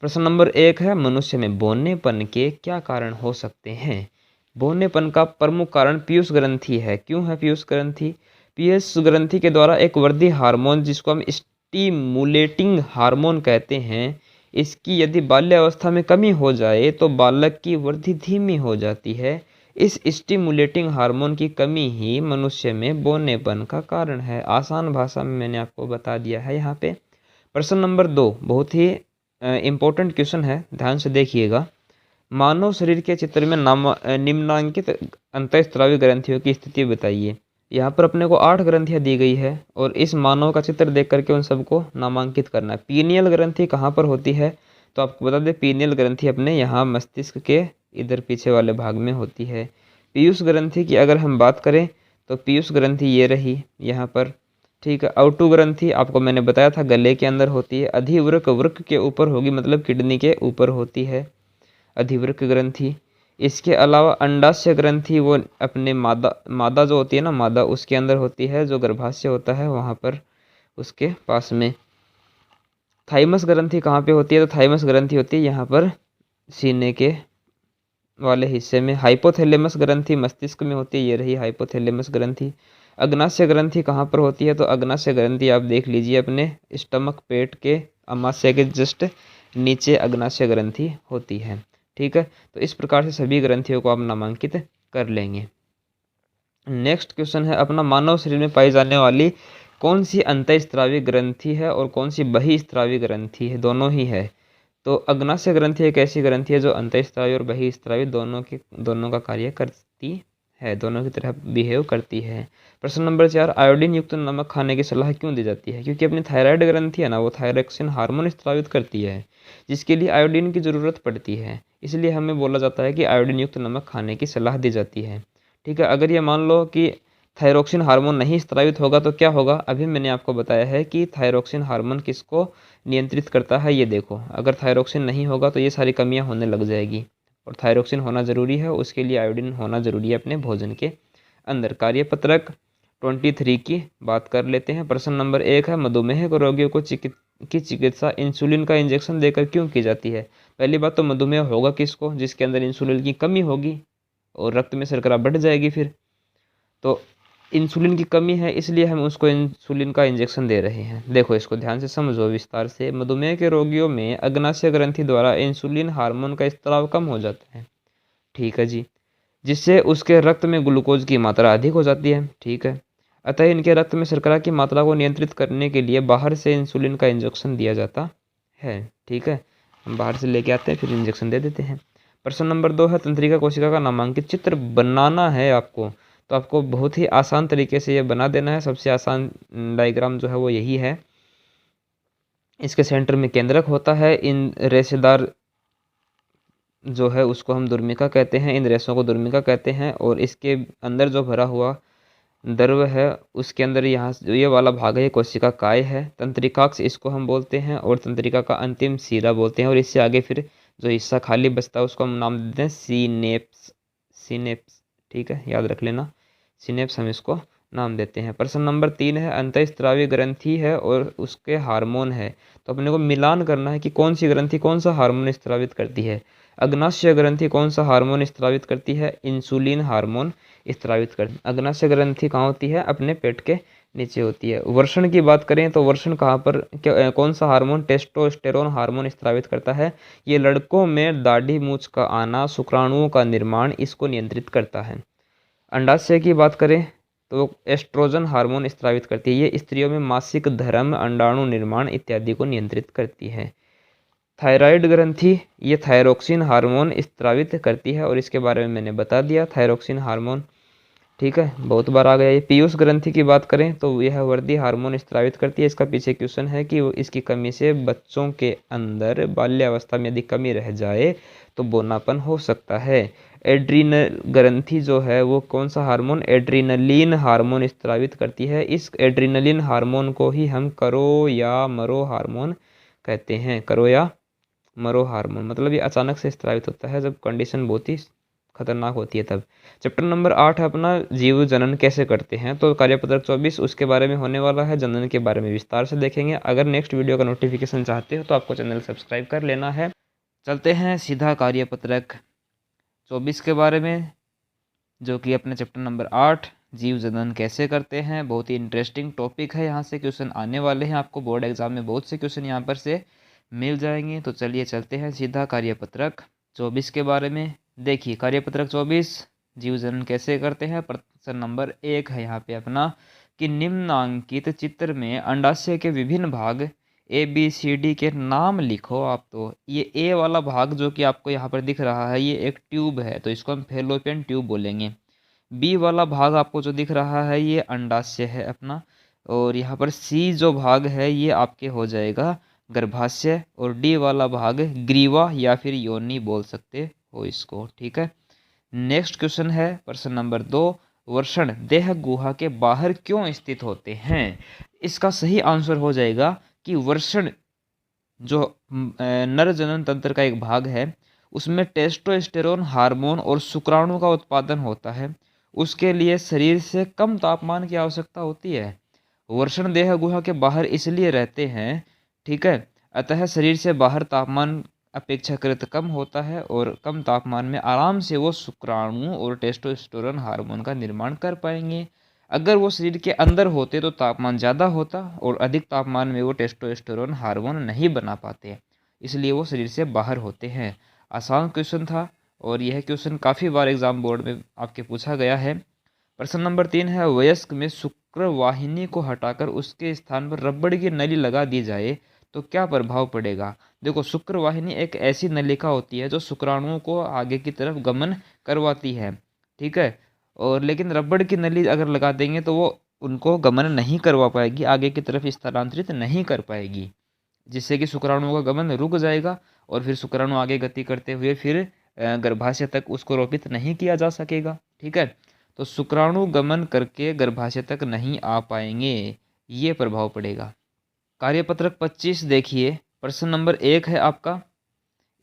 S1: प्रश्न नंबर 1 है मनुष्य में बौनेपन के क्या कारण हो सकते हैं। बौनेपन का प्रमुख कारण पीयूष ग्रंथि है। क्यों है पीयूष ग्रंथि। पीयूष ग्रंथि के द्वारा एक वृद्धि हार्मोन जिसको हम स्टिमुलेटिंग हार्मोन कहते हैं, इसकी यदि बाल्यावस्था में कमी हो जाए तो बालक की वृद्धि धीमी हो जाती है। इस स्टिमुलेटिंग हार्मोन की कमी ही मनुष्य में बौनेपन का कारण है। आसान भाषा में मैंने आपको बता दिया है यहाँ पे। प्रश्न नंबर 2 बहुत ही इम्पोर्टेंट क्वेश्चन है, ध्यान से देखिएगा। मानव शरीर के चित्र में निम्नांकित अंतःस्रावी ग्रंथियों की स्थिति बताइए। यहाँ पर अपने को 8 ग्रंथियाँ दी गई है और इस मानव का चित्र देख करके उन सबको नामांकित करना है। पीनियल ग्रंथि कहाँ पर होती है, तो आपको बता दें पीनियल ग्रंथि अपने यहाँ मस्तिष्क के इधर पीछे वाले भाग में होती है। पीयूष ग्रंथि की अगर हम बात करें तो पीयूष ग्रंथि ये रही यहाँ पर। ठीक है। आउटू ग्रंथि आपको मैंने बताया था गले के अंदर होती है। अधिवृक्क वृक्क के ऊपर होगी, मतलब किडनी के ऊपर होती है अधिवृक्क ग्रंथि। इसके अलावा अंडाशय ग्रंथि वो अपने मादा जो होती है ना मादा उसके अंदर होती है, जो गर्भाशय होता है वहाँ पर उसके पास में। थाइमस ग्रंथि कहाँ पे होती है, तो थाइमस ग्रंथि होती है यहाँ पर सीने के वाले हिस्से में। हाइपोथैलेमस ग्रंथि मस्तिष्क में होती है, ये रही हाइपोथैलेमस ग्रंथि। अग्नाशय ग्रंथि कहाँ पर होती है, तो अग्नाशय ग्रंथि आप देख लीजिए अपने स्टमक पेट के अमाशय के जस्ट नीचे अग्नाशय ग्रंथि होती है। ठीक है। तो इस प्रकार से सभी ग्रंथियों को आप नामांकित कर लेंगे। नेक्स्ट क्वेश्चन है अपना मानव शरीर में पाई जाने वाली कौन सी अंतःस्रावी ग्रंथि है और कौन सी बहिस्रावी ग्रंथि है, दोनों ही है। तो अग्नाशय ग्रंथि एक ऐसी ग्रंथि है जो अंतःस्रावी और बहिःस्रावी दोनों का कार्य करती है, दोनों की तरह बिहेव करती है। प्रश्न नंबर 4, आयोडीन युक्त नमक खाने की सलाह क्यों दी जाती है? क्योंकि अपनी थायराइड ग्रंथि है ना, वो थायरोक्सिन हार्मोन स्रावित करती है, जिसके लिए आयोडीन की ज़रूरत पड़ती है। इसलिए हमें बोला जाता है कि आयोडीन युक्त नमक खाने की सलाह दी जाती है। ठीक है, अगर ये मान लो कि थायरोक्सिन हार्मोन नहीं स्रावित होगा तो क्या होगा? अभी मैंने आपको बताया है कि थायरोक्सिन हार्मोन किसको नियंत्रित करता है, ये देखो। अगर थायरोक्सिन नहीं होगा तो ये सारी कमियां होने लग जाएगी, और थायरोक्सिन होना ज़रूरी है, उसके लिए आयोडीन होना ज़रूरी है अपने भोजन के अंदर। कार्यपत्रक 23 की बात कर लेते हैं। प्रश्न नंबर 1 है, मधुमेह को रोगियों को की चिकित्सा इंसुलिन का इंजेक्शन देकर क्यों की जाती है? पहली बात तो मधुमेह होगा किसको? जिसके अंदर इंसुलिन की कमी होगी और रक्त में शर्करा बढ़ जाएगी। फिर तो इंसुलिन की कमी है, इसलिए हम उसको इंसुलिन का इंजेक्शन दे रहे हैं। देखो, इसको ध्यान से समझो विस्तार से। मधुमेह के रोगियों में अग्नाशय ग्रंथि द्वारा इंसुलिन हार्मोन का स्त्राव कम हो जाता है, ठीक है जी, जिससे उसके रक्त में ग्लूकोज की मात्रा अधिक हो जाती है, ठीक है। अतः इनके रक्त में शर्करा की मात्रा को नियंत्रित करने के लिए बाहर से इंसुलिन का इंजेक्शन दिया जाता है, ठीक है। हम बाहर से लेके आते हैं, फिर इंजेक्शन दे देते हैं। प्रश्न नंबर 2 है, तंत्रिका कोशिका का नामांकित चित्र बनाना है आपको। तो आपको बहुत ही आसान तरीके से ये बना देना है। सबसे आसान डायग्राम जो है वो यही है। इसके सेंटर में केंद्रक होता है, इन रेशेदार जो है उसको हम दुर्मिका कहते हैं, इन रेशों को दुर्मिका कहते हैं, और इसके अंदर जो भरा हुआ द्रव है उसके अंदर यहाँ जो ये वाला भाग है ये कोशिका काय है। तंत्रिकाक्ष इसको हम बोलते हैं, और तंत्रिका का अंतिम सीरा बोलते हैं, और इससे आगे फिर जो हिस्सा खाली बचता है उसको हम नाम देते हैं सीनेप्स। सीनेप्स, ठीक है, याद रख लेना, सिनेप्स हम इसको नाम देते हैं। प्रश्न नंबर 3 है, अंतःस्रावी ग्रंथि है और उसके हार्मोन है। तो अपने को मिलान करना है कि कौन सी ग्रंथि कौन सा हार्मोन स्रावित करती है। अग्नाशय ग्रंथि कौन सा हार्मोन स्रावित करती है? इंसुलिन हार्मोन स्रावित करती है। अग्नाशय ग्रंथि कहाँ होती है? अपने पेट के नीचे होती है। वर्षण की बात करें तो वर्षण कहाँ पर कौन सा हार्मोन? टेस्टोस्टेरोन हार्मोन स्रावित करता है। ये लड़कों में दाढ़ी मूंछ का आना, शुक्राणुओं का निर्माण, इसको नियंत्रित करता है। अंडाशय की बात करें तो एस्ट्रोजन हार्मोन स्रावित करती है। ये स्त्रियों में मासिक धर्म, अंडाणु निर्माण इत्यादि को नियंत्रित करती है। थायराइड ग्रंथि ये थायरोक्सिन हार्मोन स्रावित करती है, और इसके बारे में मैंने बता दिया, थायरोक्सिन हार्मोन, ठीक है, बहुत बार आ गया ये। पीयूष ग्रंथि की बात करें तो यह वर्दी हार्मोन स्रावित करती है। इसका पीछे क्वेश्चन है कि इसकी कमी से बच्चों के अंदर बाल्यावस्था में यदि कमी रह जाए तो बोनापन हो सकता है। एड्रीनल ग्रंथि जो है वो कौन सा हार्मोन? एड्रीनलिन हार्मोन स्रावित करती है। इस एड्रीनलिन हार्मोन को ही हम करो या मरो हार्मोन कहते हैं। करो या मरो हार्मोन मतलब ये अचानक से स्रावित होता है जब कंडीशन बहुत ही खतरनाक होती है तब। चैप्टर नंबर 8 है अपना, जीव जनन कैसे करते हैं। तो कार्यपत्रक 24 उसके बारे में होने वाला है, जनन के बारे में विस्तार से देखेंगे। अगर नेक्स्ट वीडियो का नोटिफिकेशन चाहते हो तो आपको चैनल सब्सक्राइब कर लेना है। चलते हैं सीधा कार्यपत्रक 24 के बारे में, जो कि अपने चैप्टर नंबर 8 जीव जनन कैसे करते हैं। बहुत ही इंटरेस्टिंग टॉपिक है, यहाँ से क्वेश्चन आने वाले हैं आपको बोर्ड एग्जाम में, बहुत से क्वेश्चन यहाँ पर से मिल जाएंगे। तो चलिए चलते हैं सीधा कार्यपत्रक 24 के बारे में। देखिए कार्यपत्रक 24 जीव जनन कैसे करते हैं। प्रश्न नंबर 1 है यहाँ पे अपना कि निम्नांकित चित्र में अंडाशय के विभिन्न भाग ABCD के नाम लिखो आप। तो ये ए वाला भाग जो कि आपको यहाँ पर दिख रहा है ये एक ट्यूब है, तो इसको हम फेलोपियन ट्यूब बोलेंगे। बी वाला भाग आपको जो दिख रहा है ये अंडाशय है अपना, और यहाँ पर सी जो भाग है ये आपके हो जाएगा गर्भाशय, और डी वाला भाग ग्रीवा या फिर योनि बोल सकते हो इसको, ठीक है। नेक्स्ट क्वेश्चन है प्रश्न नंबर 2, वर्षण देह गुहा के बाहर क्यों स्थित होते हैं। इसका सही आंसर हो जाएगा कि वर्षण जो नर जनन तंत्र का एक भाग है उसमें टेस्टोस्टेरोन हार्मोन और शुक्राणु का उत्पादन होता है। उसके लिए शरीर से कम तापमान की आवश्यकता होती है। वर्षण देह गुहा के बाहर इसलिए रहते हैं, ठीक है, अतः शरीर से बाहर तापमान अपेक्षाकृत कम होता है, और कम तापमान में आराम से वो शुक्राणु और टेस्टोस्टेरोन हार्मोन का निर्माण कर पाएंगे। अगर वो शरीर के अंदर होते तो तापमान ज़्यादा होता, और अधिक तापमान में वो टेस्टोस्टेरोन हार्मोन नहीं बना पाते, इसलिए वो शरीर से बाहर होते हैं। आसान क्वेश्चन था, और यह क्वेश्चन काफ़ी बार एग्जाम बोर्ड में आपके पूछा गया है। प्रश्न नंबर 3 है, वयस्क में शुक्रवाहिनी को हटाकर उसके स्थान पर रबड़ की नली लगा दी जाए तो क्या प्रभाव पड़ेगा। देखो, शुक्रवाहिनी एक ऐसी नलिका होती है जो शुक्राणुओं को आगे की तरफ गमन करवाती है, ठीक है। और लेकिन रबड़ की नली अगर लगा देंगे तो वो उनको गमन नहीं करवा पाएगी, आगे की तरफ स्थानांतरित नहीं कर पाएगी, जिससे कि शुक्राणुओं का गमन रुक जाएगा और फिर शुक्राणु आगे गति करते हुए फिर गर्भाशय तक उसको रोपित नहीं किया जा सकेगा, ठीक है। तो शुक्राणु गमन करके गर्भाशय तक नहीं आ पाएंगे, ये प्रभाव पड़ेगा। कार्यपत्रक 25 देखिए, प्रश्न नंबर 1 है आपका,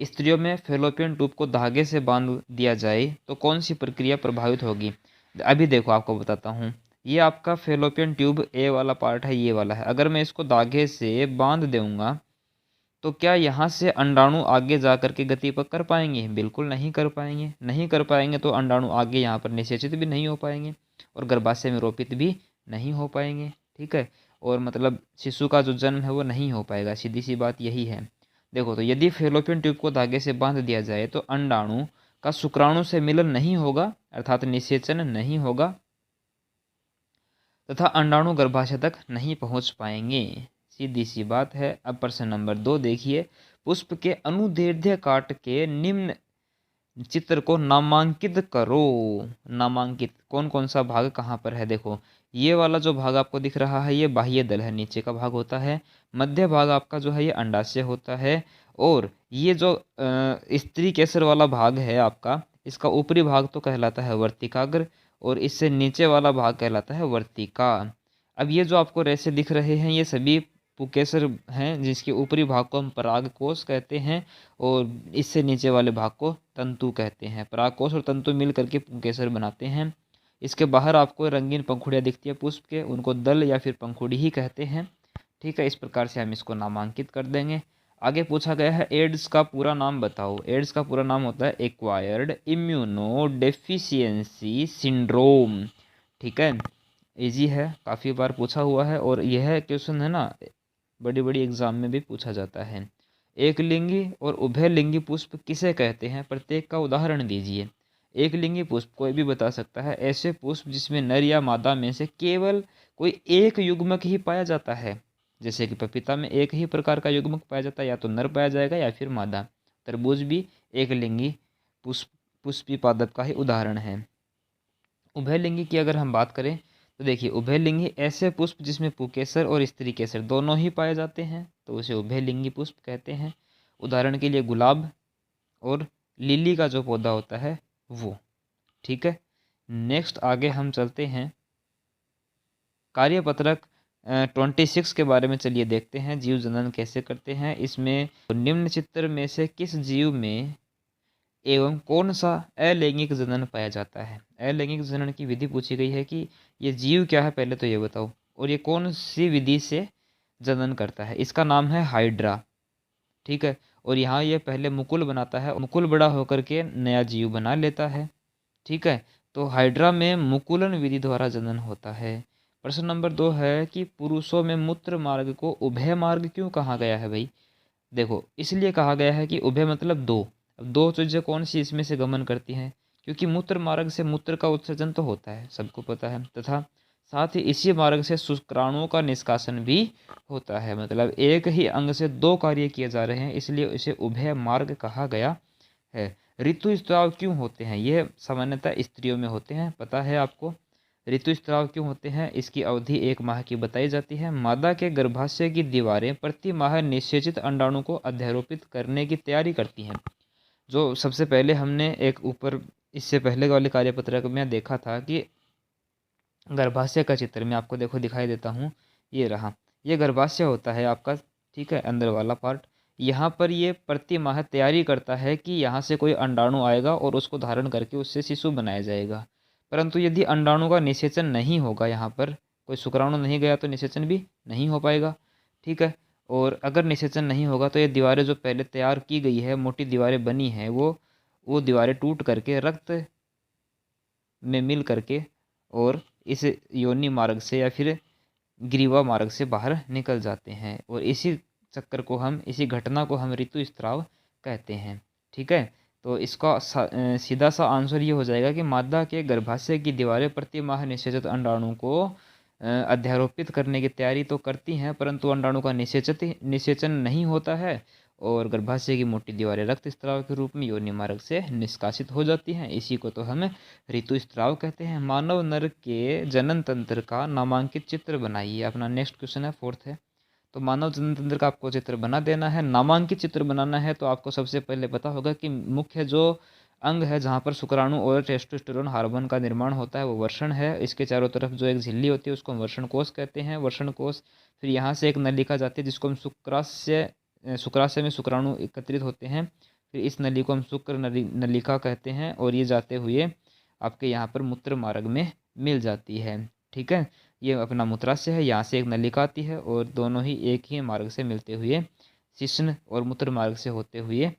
S1: स्त्रियों में फेलोपियन ट्यूब को धागे से बांध दिया जाए तो कौन सी प्रक्रिया प्रभावित होगी। अभी देखो आपको बताता हूँ, ये आपका फेलोपियन ट्यूब ए वाला पार्ट है, ये वाला है। अगर मैं इसको धागे से बांध दूंगा तो क्या यहाँ से अंडाणु आगे जा करके गति पर कर पाएंगे? बिल्कुल नहीं कर पाएंगे। नहीं कर पाएंगे तो अंडाणु आगे यहाँ पर निषेचित भी नहीं हो पाएंगे और गर्भाशय में रोपित भी नहीं हो पाएंगे, ठीक है। और मतलब शिशु का जो जन्म है वो नहीं हो पाएगा, सीधी सी बात यही है। देखो, तो यदि फेलोपियन ट्यूब को धागे से बांध दिया जाए तो अंडाणु का शुक्राणु से मिलन नहीं होगा, अर्थात निषेचन नहीं होगा, तथा अंडाणु गर्भाशय तक नहीं पहुंच पाएंगे, सीधी सी बात है। अब प्रश्न नंबर 2 देखिए, पुष्प के अनुदैर्ध्य काट के निम्न चित्र को नामांकित करो। नामांकित कौन कौन सा भाग कहाँ पर है। देखो, ये वाला जो भाग आपको दिख रहा है ये बाह्य दल है, नीचे का भाग होता है। मध्य भाग आपका जो है ये अंडाशय होता है। और ये जो स्त्री केसर वाला भाग है आपका, इसका ऊपरी भाग तो कहलाता है वर्तिकाग्र और इससे नीचे वाला भाग कहलाता है वर्तिका। अब ये जो आपको रेशे दिख रहे हैं ये सभी पुकेसर हैं, जिसके ऊपरी भाग को हम परागकोश कहते हैं और इससे नीचे वाले भाग को तंतु कहते हैं। परागकोश और तंतु मिल करके पुकेसर बनाते हैं। इसके बाहर आपको रंगीन पंखुड़ियाँ दिखती है पुष्प के, उनको दल या फिर पंखुड़ी ही कहते हैं, ठीक है। इस प्रकार से हम इसको नामांकित कर देंगे। आगे पूछा गया है एड्स का पूरा नाम बताओ। एड्स का पूरा नाम होता है एक्वायर्ड इम्यूनो डेफिशिएंसी सिंड्रोम, ठीक है। इजी है, काफ़ी बार पूछा हुआ है और यह क्वेश्चन है ना बड़ी बड़ी एग्जाम में भी पूछा जाता है। एक लिंगी और उभयलिंगी पुष्प किसे कहते हैं, प्रत्येक का उदाहरण दीजिए। एक लिंगी पुष्प कोई भी बता सकता है, ऐसे पुष्प जिसमें नर या मादा में से केवल कोई एक युग्मक ही पाया जाता है। जैसे कि पपीता में एक ही प्रकार का युग्मक पाया जाता है, या तो नर पाया जाएगा या फिर मादा। तरबूज भी एक लिंगी पुष्पी पादप का ही उदाहरण है। उभयलिंगी की अगर हम बात करें तो देखिए, उभयलिंगी ऐसे पुष्प जिसमें पुकेसर और स्त्री केसर दोनों ही पाए जाते हैं तो उसे उभयलिंगी पुष्प कहते हैं। उदाहरण के लिए गुलाब और लिली का जो पौधा होता है वो, ठीक है। नेक्स्ट आगे हम चलते हैं, कार्यपत्रक 26 के बारे में चलिए देखते हैं, जीव जनन कैसे करते हैं। इसमें निम्न चित्र में से किस जीव में एवं कौन सा अलैंगिक जनन पाया जाता है। अलैंगिक जनन की विधि पूछी गई है कि ये जीव क्या है पहले तो ये बताओ, और ये कौन सी विधि से जनन करता है। इसका नाम है हाइड्रा, ठीक है। और यहाँ ये पहले मुकुल बनाता है, मुकुल बड़ा होकर के नया जीव बना लेता है, ठीक है। तो हाइड्रा में मुकुलन विधि द्वारा जनन होता है। प्रश्न नंबर 2 है कि पुरुषों में मूत्र मार्ग को उभय मार्ग क्यों कहा गया है भाई। देखो, इसलिए कहा गया है कि उभय मतलब दो। अब दो चीज़ें कौन सी इसमें से गमन करती हैं, क्योंकि मूत्र मार्ग से मूत्र का उत्सर्जन तो होता है, सबको पता है, तथा साथ ही इसी मार्ग से शुक्राणुओं का निष्कासन भी होता है। मतलब एक ही अंग से दो कार्य किए जा रहे हैं, इसलिए इसे उभय मार्ग कहा गया है। ऋतुस्राव क्यों होते हैं, ये सामान्यतः स्त्रियों में होते हैं, पता है आपको। ऋतुस्राव क्यों होते हैं, इसकी अवधि 1 माह की बताई जाती है। मादा के गर्भाशय की दीवारें प्रति माह निषेचित अंडाणु को अध्यारोपित करने की तैयारी करती हैं। जो सबसे पहले हमने एक ऊपर इससे पहले वाले कार्यपत्रक में देखा था कि गर्भाशय का चित्र में आपको देखो दिखाई देता हूँ, ये रहा, ये गर्भाशय होता है आपका, ठीक है, अंदर वाला पार्ट। यहाँ पर ये प्रति माह तैयारी करता है कि यहाँ से कोई अंडाणु आएगा और उसको धारण करके उससे शिशु बनाया जाएगा। परंतु यदि अंडाणु का निषेचन नहीं होगा, यहाँ पर कोई शुक्राणु नहीं गया तो निषेचन भी नहीं हो पाएगा, ठीक है। और अगर निषेचन नहीं होगा तो ये दीवारें जो पहले तैयार की गई है, मोटी दीवारें बनी हैं, वो दीवारें टूट करके रक्त में मिल करके और इस योनि मार्ग से या फिर ग्रीवा मार्ग से बाहर निकल जाते हैं। और इसी चक्कर को हम, इसी घटना को हम ऋतुस्राव कहते हैं, ठीक है। तो इसका सीधा सा आंसर ये हो जाएगा कि मादा के गर्भाशय की दीवारें प्रति माह निषेचित अंडाणु को अध्यारोपित करने की तैयारी तो करती हैं, परंतु अंडाणु का निषेचन नहीं होता है और गर्भाशय की मोटी दीवारें रक्त स्त्राव के रूप में योनि मार्ग से निष्कासित हो जाती हैं। इसी को तो हम ऋतुस्राव कहते हैं। मानव नर के जनन तंत्र का नामांकित चित्र बनाइए। अपना नेक्स्ट क्वेश्चन है, फोर्थ है। तो मानव जनन तंत्र का आपको चित्र बना देना है। नामांकित चित्र बनाना है तो आपको सबसे पहले पता होगा कि मुख्य जो अंग है जहाँ पर शुक्राणु और टेस्टोस्टेरोन हार्मोन का निर्माण होता है वो वर्षण है। इसके चारों तरफ जो एक झिल्ली होती है उसको हम वर्षण कोष कहते हैं। वर्षण कोष, फिर यहाँ से एक नलिका जाती है जिसको हम शुक्राशय में शुक्राणु एकत्रित होते हैं। फिर इस नली को हम शुक्र नलिका कहते हैं और ये जाते हुए आपके यहाँ पर मूत्र मार्ग में मिल जाती है। ठीक है, ये अपना मूत्राशय है। यहाँ से एक नलिका आती है और दोनों ही एक ही मार्ग से मिलते हुए शिश्न और मूत्र मार्ग से होते हुए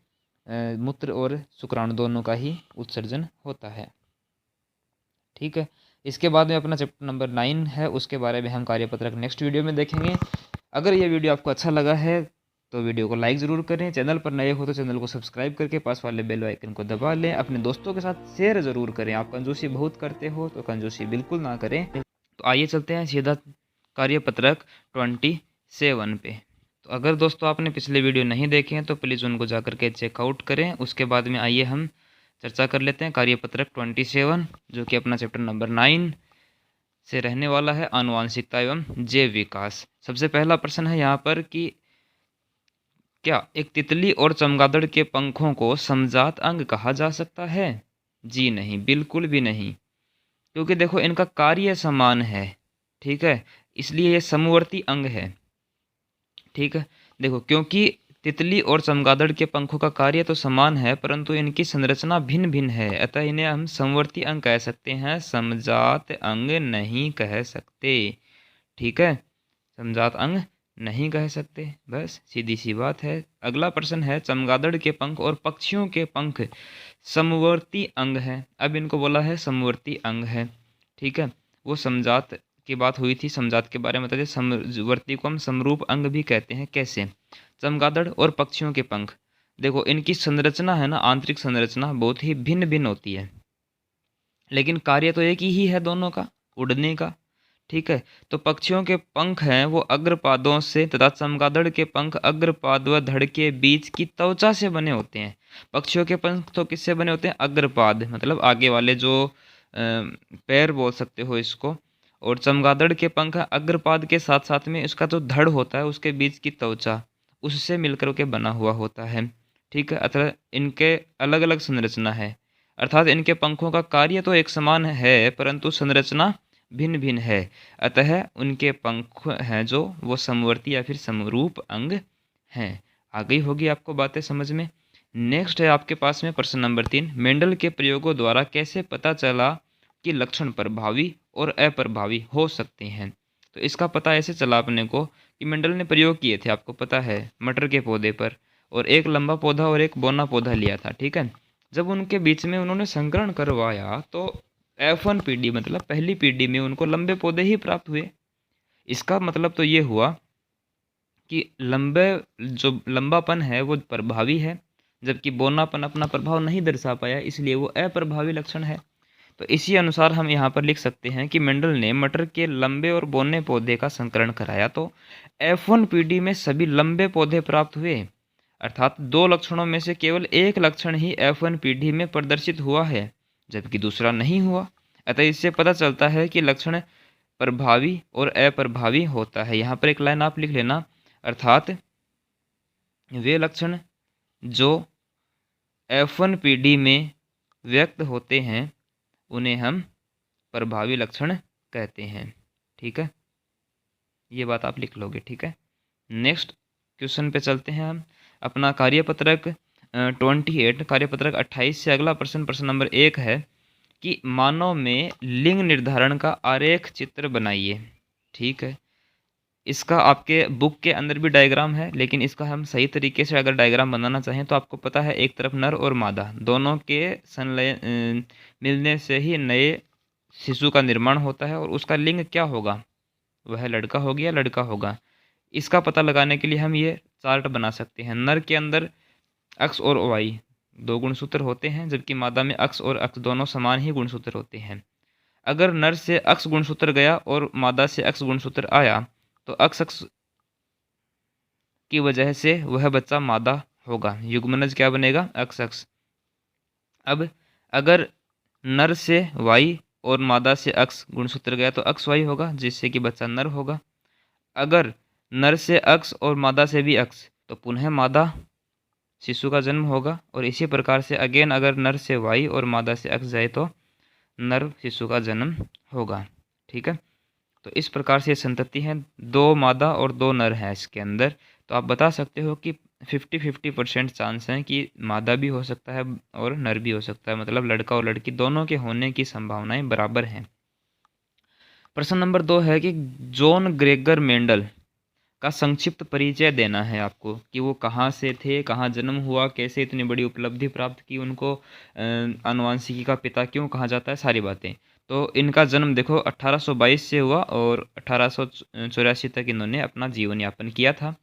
S1: मूत्र और शुक्राणु दोनों का ही उत्सर्जन होता है। ठीक है, इसके बाद में अपना चैप्टर नंबर 9 है, उसके बारे में हम कार्यपत्रक नेक्स्ट वीडियो में देखेंगे। अगर ये वीडियो आपको अच्छा लगा है तो वीडियो को लाइक ज़रूर करें। चैनल पर नए हो तो चैनल को सब्सक्राइब करके पास वाले बेल आइकन को दबा लें। अपने दोस्तों के साथ शेयर ज़रूर करें। आप कंजूसी बहुत करते हो तो कंजूसी बिल्कुल ना करें। तो आइए चलते हैं सीधा कार्यपत्रक 27 पे। तो अगर दोस्तों आपने पिछले वीडियो नहीं देखे हैं तो प्लीज़ उनको जा कर के चेकआउट करें। उसके बाद में आइए हम चर्चा कर लेते हैं कार्यपत्रक 27, जो कि अपना चैप्टर नंबर 9 से रहने वाला है, आनुवांशिकता एवं जैव विकास। सबसे पहला प्रश्न है यहाँ पर कि क्या एक तितली और चमगादड़ के पंखों को समजात अंग कहा जा सकता है? जी नहीं, बिल्कुल भी नहीं, क्योंकि देखो इनका कार्य समान है। ठीक है, इसलिए ये समवर्ती अंग है। ठीक है, देखो क्योंकि तितली और चमगादड़ के पंखों का कार्य तो समान है परंतु इनकी संरचना भिन्न भिन्न है, अतः इन्हें हम समवर्ती अंग कह सकते हैं, समजात अंग नहीं कह सकते। ठीक है, समजात अंग नहीं कह सकते, बस सीधी सी बात है। अगला प्रश्न है, चमगादड़ के पंख और पक्षियों के पंख समवर्ती अंग है। अब इनको बोला है समवर्ती अंग है। ठीक है, वो समजात की बात हुई थी, समजात के बारे में बताइए। समवर्ती को हम समरूप अंग भी कहते हैं। कैसे? चमगादड़ और पक्षियों के पंख, देखो इनकी संरचना है ना, आंतरिक संरचना बहुत ही भिन्न भिन्न होती है, लेकिन कार्य तो एक ही है दोनों का, उड़ने का। ठीक है, तो पक्षियों के पंख हैं वो अग्रपादों से तथा चमगादड़ के पंख अग्रपाद व धड़ के बीच की त्वचा से बने होते हैं। पक्षियों के पंख तो किससे बने होते हैं? अग्रपाद, मतलब आगे वाले जो पैर बोल सकते हो इसको, और चमगादड़ के पंख अग्रपाद के साथ साथ में इसका जो धड़ होता है उसके बीच की त्वचा, उससे मिलकर के बना हुआ होता है। ठीक है, अतः इनके अलग अलग संरचना है, अर्थात इनके पंखों का कार्य तो एक समान है परंतु संरचना भिन्न भिन्न है, अतः उनके पंख हैं जो वो समवर्ती या फिर समरूप अंग हैं। आ गई होगी आपको बातें समझ में। नेक्स्ट है आपके पास में प्रश्न नंबर 3, मेंडल के प्रयोगों द्वारा कैसे पता चला कि लक्षण प्रभावी और अप्रभावी हो सकते हैं? तो इसका पता ऐसे चला अपने को कि मेंडल ने प्रयोग किए थे, आपको पता है, मटर के पौधे पर, और एक लंबा पौधा और एक बौना पौधा लिया था। ठीक है, जब उनके बीच में उन्होंने संकरण करवाया तो F1 पीढ़ी मतलब पहली पीढ़ी में उनको लंबे पौधे ही प्राप्त हुए। इसका मतलब तो ये हुआ कि जो लंबापन है वो प्रभावी है, जबकि बौनापन अपना प्रभाव नहीं दर्शा पाया, इसलिए वो अप्रभावी लक्षण है। तो इसी अनुसार हम यहाँ पर लिख सकते हैं कि मेंडल ने मटर के लंबे और बौने पौधे का संकरण कराया तो F1 पीढ़ी में सभी लंबे पौधे प्राप्त हुए, अर्थात दो लक्षणों में से केवल एक लक्षण ही F1 पीढ़ी में प्रदर्शित हुआ है जबकि दूसरा नहीं हुआ। अतः इससे पता चलता है कि लक्षण प्रभावी और अप्रभावी होता है। यहाँ पर एक लाइन आप लिख लेना, अर्थात वे लक्षण जो F1 पीढ़ी में व्यक्त होते हैं उन्हें हम प्रभावी लक्षण कहते हैं। ठीक है, ये बात आप लिख लोगे। ठीक है, नेक्स्ट क्वेश्चन पे चलते हैं हम। अपना कार्यपत्रक 28 कार्यपत्रक 28 से अगला प्रश्न, प्रश्न नंबर 1 है कि मानव में लिंग निर्धारण का आरेख चित्र बनाइए। ठीक है, इसका आपके बुक के अंदर भी डायग्राम है, लेकिन इसका हम सही तरीके से अगर डायग्राम बनाना चाहें तो आपको पता है एक तरफ नर और मादा दोनों के मिलने से ही नए शिशु का निर्माण होता है, और उसका लिंग क्या होगा? वह लड़का होगा या लड़का होगा। इसका पता लगाने के लिए हम ये चार्ट बना सकते हैं। नर के अंदर अक्ष और वाई 2 गुणसूत्र होते हैं, जबकि मादा में अक्ष और अक्ष दोनों समान ही गुणसूत्र होते हैं। अगर नर से अक्स गुणसूत्र गया और मादा से अक्स गुणसूत्र आया तो अक्स अक्स की वजह से वह बच्चा मादा होगा। युग्मनज क्या बनेगा? अक्स अक्स। अब अगर नर से वाई और मादा से अक्स गुणसूत्र गया तो अक्स वाई होगा, जिससे कि बच्चा नर होगा। अगर नर से अक्स और मादा से भी अक्स तो पुनः मादा शिशु का जन्म होगा। और इसी प्रकार से अगेन अगर नर से वाई और मादा से अक्स जाए तो नर शिशु का जन्म होगा। ठीक है, तो इस प्रकार से ये संतति है, 2 मादा और 2 नर हैं इसके अंदर। तो आप बता सकते हो कि 50-50% चांस हैं कि मादा भी हो सकता है और नर भी हो सकता है, मतलब लड़का और लड़की दोनों के होने की संभावनाएं बराबर हैं। प्रश्न नंबर 2 है कि जॉन ग्रेगर मेंडल का संक्षिप्त परिचय देना है आपको, कि वो कहाँ से थे, कहाँ जन्म हुआ, कैसे इतनी बड़ी उपलब्धि प्राप्त की, उनको आनुवांशिकी का पिता क्यों कहा जाता है, सारी बातें। तो इनका जन्म देखो 1822 से हुआ और 1884 तक इन्होंने अपना जीवन यापन किया था।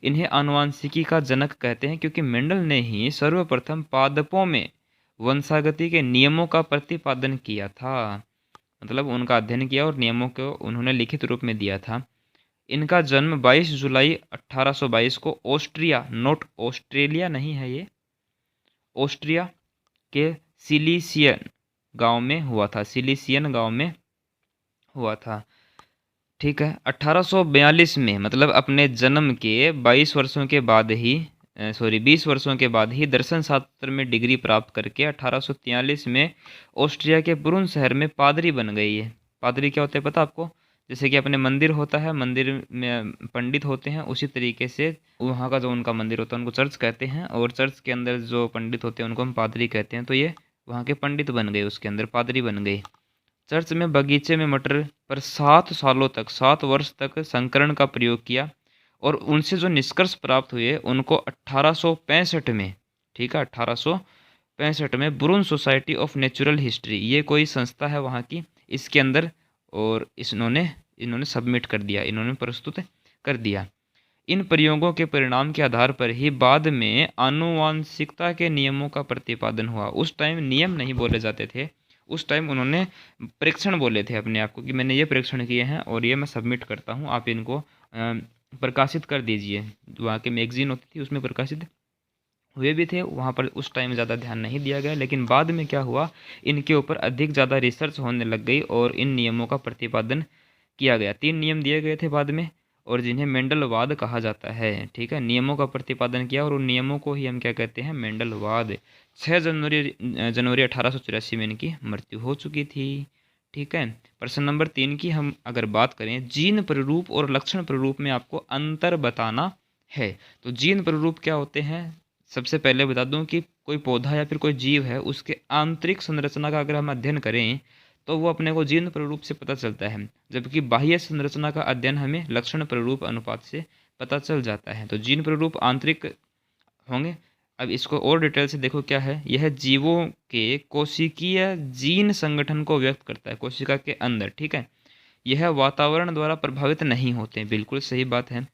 S1: इन्हें आनुवांशिकी का जनक कहते हैं क्योंकि मेंडल ने ही सर्वप्रथम पादपों में वंशागति के नियमों का प्रतिपादन किया था, मतलब उनका अध्ययन किया और नियमों को उन्होंने लिखित रूप में दिया था। इनका जन्म 22 जुलाई 1822 को ऑस्ट्रिया, नोट ऑस्ट्रेलिया नहीं है ये, ऑस्ट्रिया के सिलीसियन गांव में हुआ था, सिलीसियन गांव में हुआ था। ठीक है, 1842 में, मतलब अपने जन्म के 22 वर्षों के बाद ही 20 वर्षों के बाद ही दर्शन शास्त्र में डिग्री प्राप्त करके 1843 में ऑस्ट्रिया के ब्रुन शहर में पादरी बन गई है। पादरी क्या होते हैं पता आपको? जैसे कि अपने मंदिर होता है, मंदिर में पंडित होते हैं, उसी तरीके से वहाँ का जो उनका मंदिर होता है उनको चर्च कहते हैं, और चर्च के अंदर जो पंडित होते हैं उनको हम पादरी कहते हैं। तो ये वहाँ के पंडित बन गए, उसके अंदर पादरी बन गए। चर्च में बगीचे में मटर पर 7 सालों तक, 7 वर्ष तक संकरण का प्रयोग किया और उनसे जो निष्कर्ष प्राप्त हुए उनको 1865 में, ठीक है, 1865 में ब्रुन सोसाइटी ऑफ नेचुरल हिस्ट्री, ये कोई संस्था है वहाँ की, इसके अंदर, और इन्होंने सबमिट कर दिया, इन्होंने प्रस्तुत कर दिया। इन प्रयोगों के परिणाम के आधार पर ही बाद में आनुवांशिकता के नियमों का प्रतिपादन हुआ। उस टाइम नियम नहीं बोले जाते थे, उस टाइम उन्होंने परीक्षण बोले थे अपने आप को, कि मैंने ये परीक्षण किए हैं और ये मैं सबमिट करता हूँ, आप इनको प्रकाशित कर दीजिए। वहाँ की मैगजीन होती थी उसमें प्रकाशित हुए भी थे, वहाँ पर उस टाइम ज़्यादा ध्यान नहीं दिया गया। लेकिन बाद में क्या हुआ, इनके ऊपर अधिक ज़्यादा रिसर्च होने लग गई और इन नियमों का प्रतिपादन किया गया। 3 नियम दिए गए थे बाद में, और जिन्हें मेंडलवाद कहा जाता है। ठीक है, नियमों का प्रतिपादन किया और उन नियमों को ही हम क्या कहते हैं? मेंडलवाद। 6 जनवरी 1884 में इनकी मृत्यु हो चुकी थी। ठीक है, प्रश्न नंबर 3 की हम अगर बात करें, जीन प्ररूप और लक्षण प्ररूप में आपको अंतर बताना है। तो जीन प्ररूप क्या होते हैं? सबसे पहले बता दूं कि कोई पौधा या फिर कोई जीव है, उसके आंतरिक संरचना का अगर हम अध्ययन करें तो वो अपने को जीन प्ररूप से पता चलता है, जबकि बाह्य संरचना का अध्ययन हमें लक्षण प्ररूप अनुपात से पता चल जाता है। तो जीन प्ररूप आंतरिक होंगे। अब इसको और डिटेल से देखो क्या है, यह जीवों के कोशिकीय जीन संगठन को व्यक्त करता है, कोशिका के अंदर। ठीक है, यह वातावरण द्वारा प्रभावित नहीं होते, बिल्कुल सही बात है।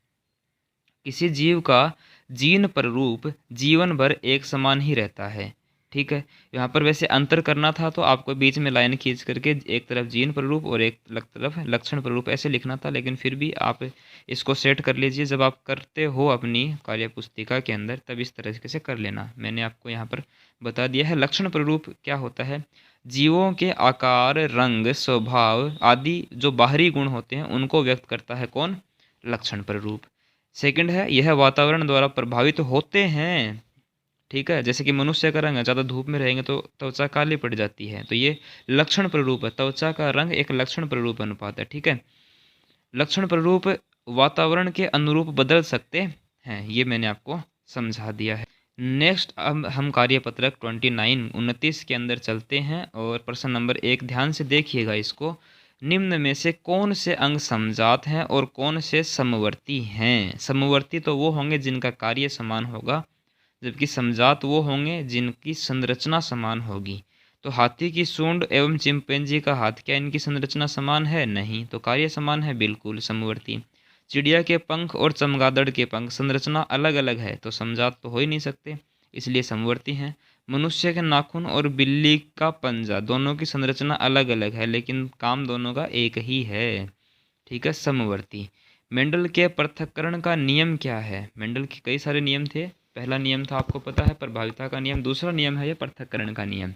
S1: किसी जीव का जीन प्ररूप जीवन भर एक समान ही रहता है। ठीक है, यहाँ पर वैसे अंतर करना था तो आपको बीच में लाइन खींच करके एक तरफ जीन प्ररूप और एक तरफ लक्षण प्ररूप ऐसे लिखना था, लेकिन फिर भी आप इसको सेट कर लीजिए। जब आप करते हो अपनी कार्य पुस्तिका के अंदर तब इस तरह से कर लेना। मैंने आपको यहाँ पर बता दिया है। लक्षण प्ररूप क्या होता है? जीवों के आकार, रंग, स्वभाव आदि जो बाहरी गुण होते हैं उनको व्यक्त करता है कौन? लक्षण प्ररूप। सेकंड है, यह वातावरण द्वारा प्रभावित होते हैं। ठीक है, जैसे कि मनुष्य का रंग है, ज़्यादा धूप में रहेंगे तो त्वचा काली पड़ जाती है, तो ये लक्षण प्ररूप है। त्वचा का रंग एक लक्षण प्ररूप अनुपात है। ठीक है, लक्षण प्ररूप वातावरण के अनुरूप बदल सकते हैं, ये मैंने आपको समझा दिया है। नेक्स्ट अब हम कार्यपत्रक 29 के अंदर चलते हैं और प्रश्न नंबर 1 ध्यान से देखिएगा इसको। निम्न में से कौन से अंग समजात हैं और कौन से समवर्ती हैं? समवर्ती तो वो होंगे जिनका कार्य समान होगा, जबकि समजात वो होंगे जिनकी संरचना समान होगी। तो हाथी की सूंड एवं चिंपैंजी का हाथ, क्या इनकी संरचना समान है? नहीं। तो कार्य समान है, बिल्कुल समवर्ती। चिड़िया के पंख और चमगादड़ के पंख संरचना अलग अलग है, तो समजात तो हो ही नहीं सकते। इसलिए समवर्ती हैं। मनुष्य के नाखून और बिल्ली का पंजा दोनों की संरचना अलग अलग है लेकिन काम दोनों का एक ही है, ठीक है, समवर्ती। मेंडल के पृथक्करण का नियम क्या है? मेंडल के कई सारे नियम थे। पहला नियम था आपको पता है प्रभाविता का नियम, दूसरा नियम है ये पृथक्करण का नियम।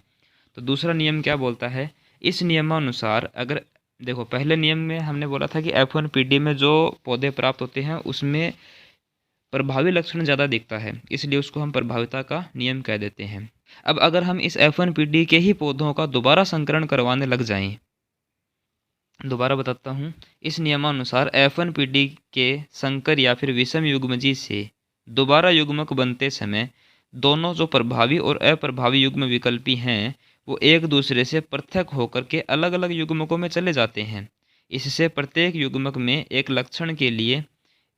S1: तो दूसरा नियम क्या बोलता है? इस नियमानुसार अगर देखो पहले नियम में हमने बोला था कि F1PD में जो पौधे प्राप्त होते हैं उसमें प्रभावी लक्षण ज़्यादा दिखता है, इसलिए उसको हम प्रभाविता का नियम कह देते हैं। अब अगर हम इस F1PD के ही पौधों का दोबारा संकरण करवाने लग जाएं, दोबारा बताता हूँ, इस नियमानुसार F1PD के संकर या फिर विषम युग्मजी से दोबारा युग्मक बनते समय दोनों जो प्रभावी और अप्रभावी युग्म विकल्पी हैं वो एक दूसरे से पृथक होकर के अलग अलग युग्मकों में चले जाते हैं। इससे प्रत्येक युग्मक में एक लक्षण के लिए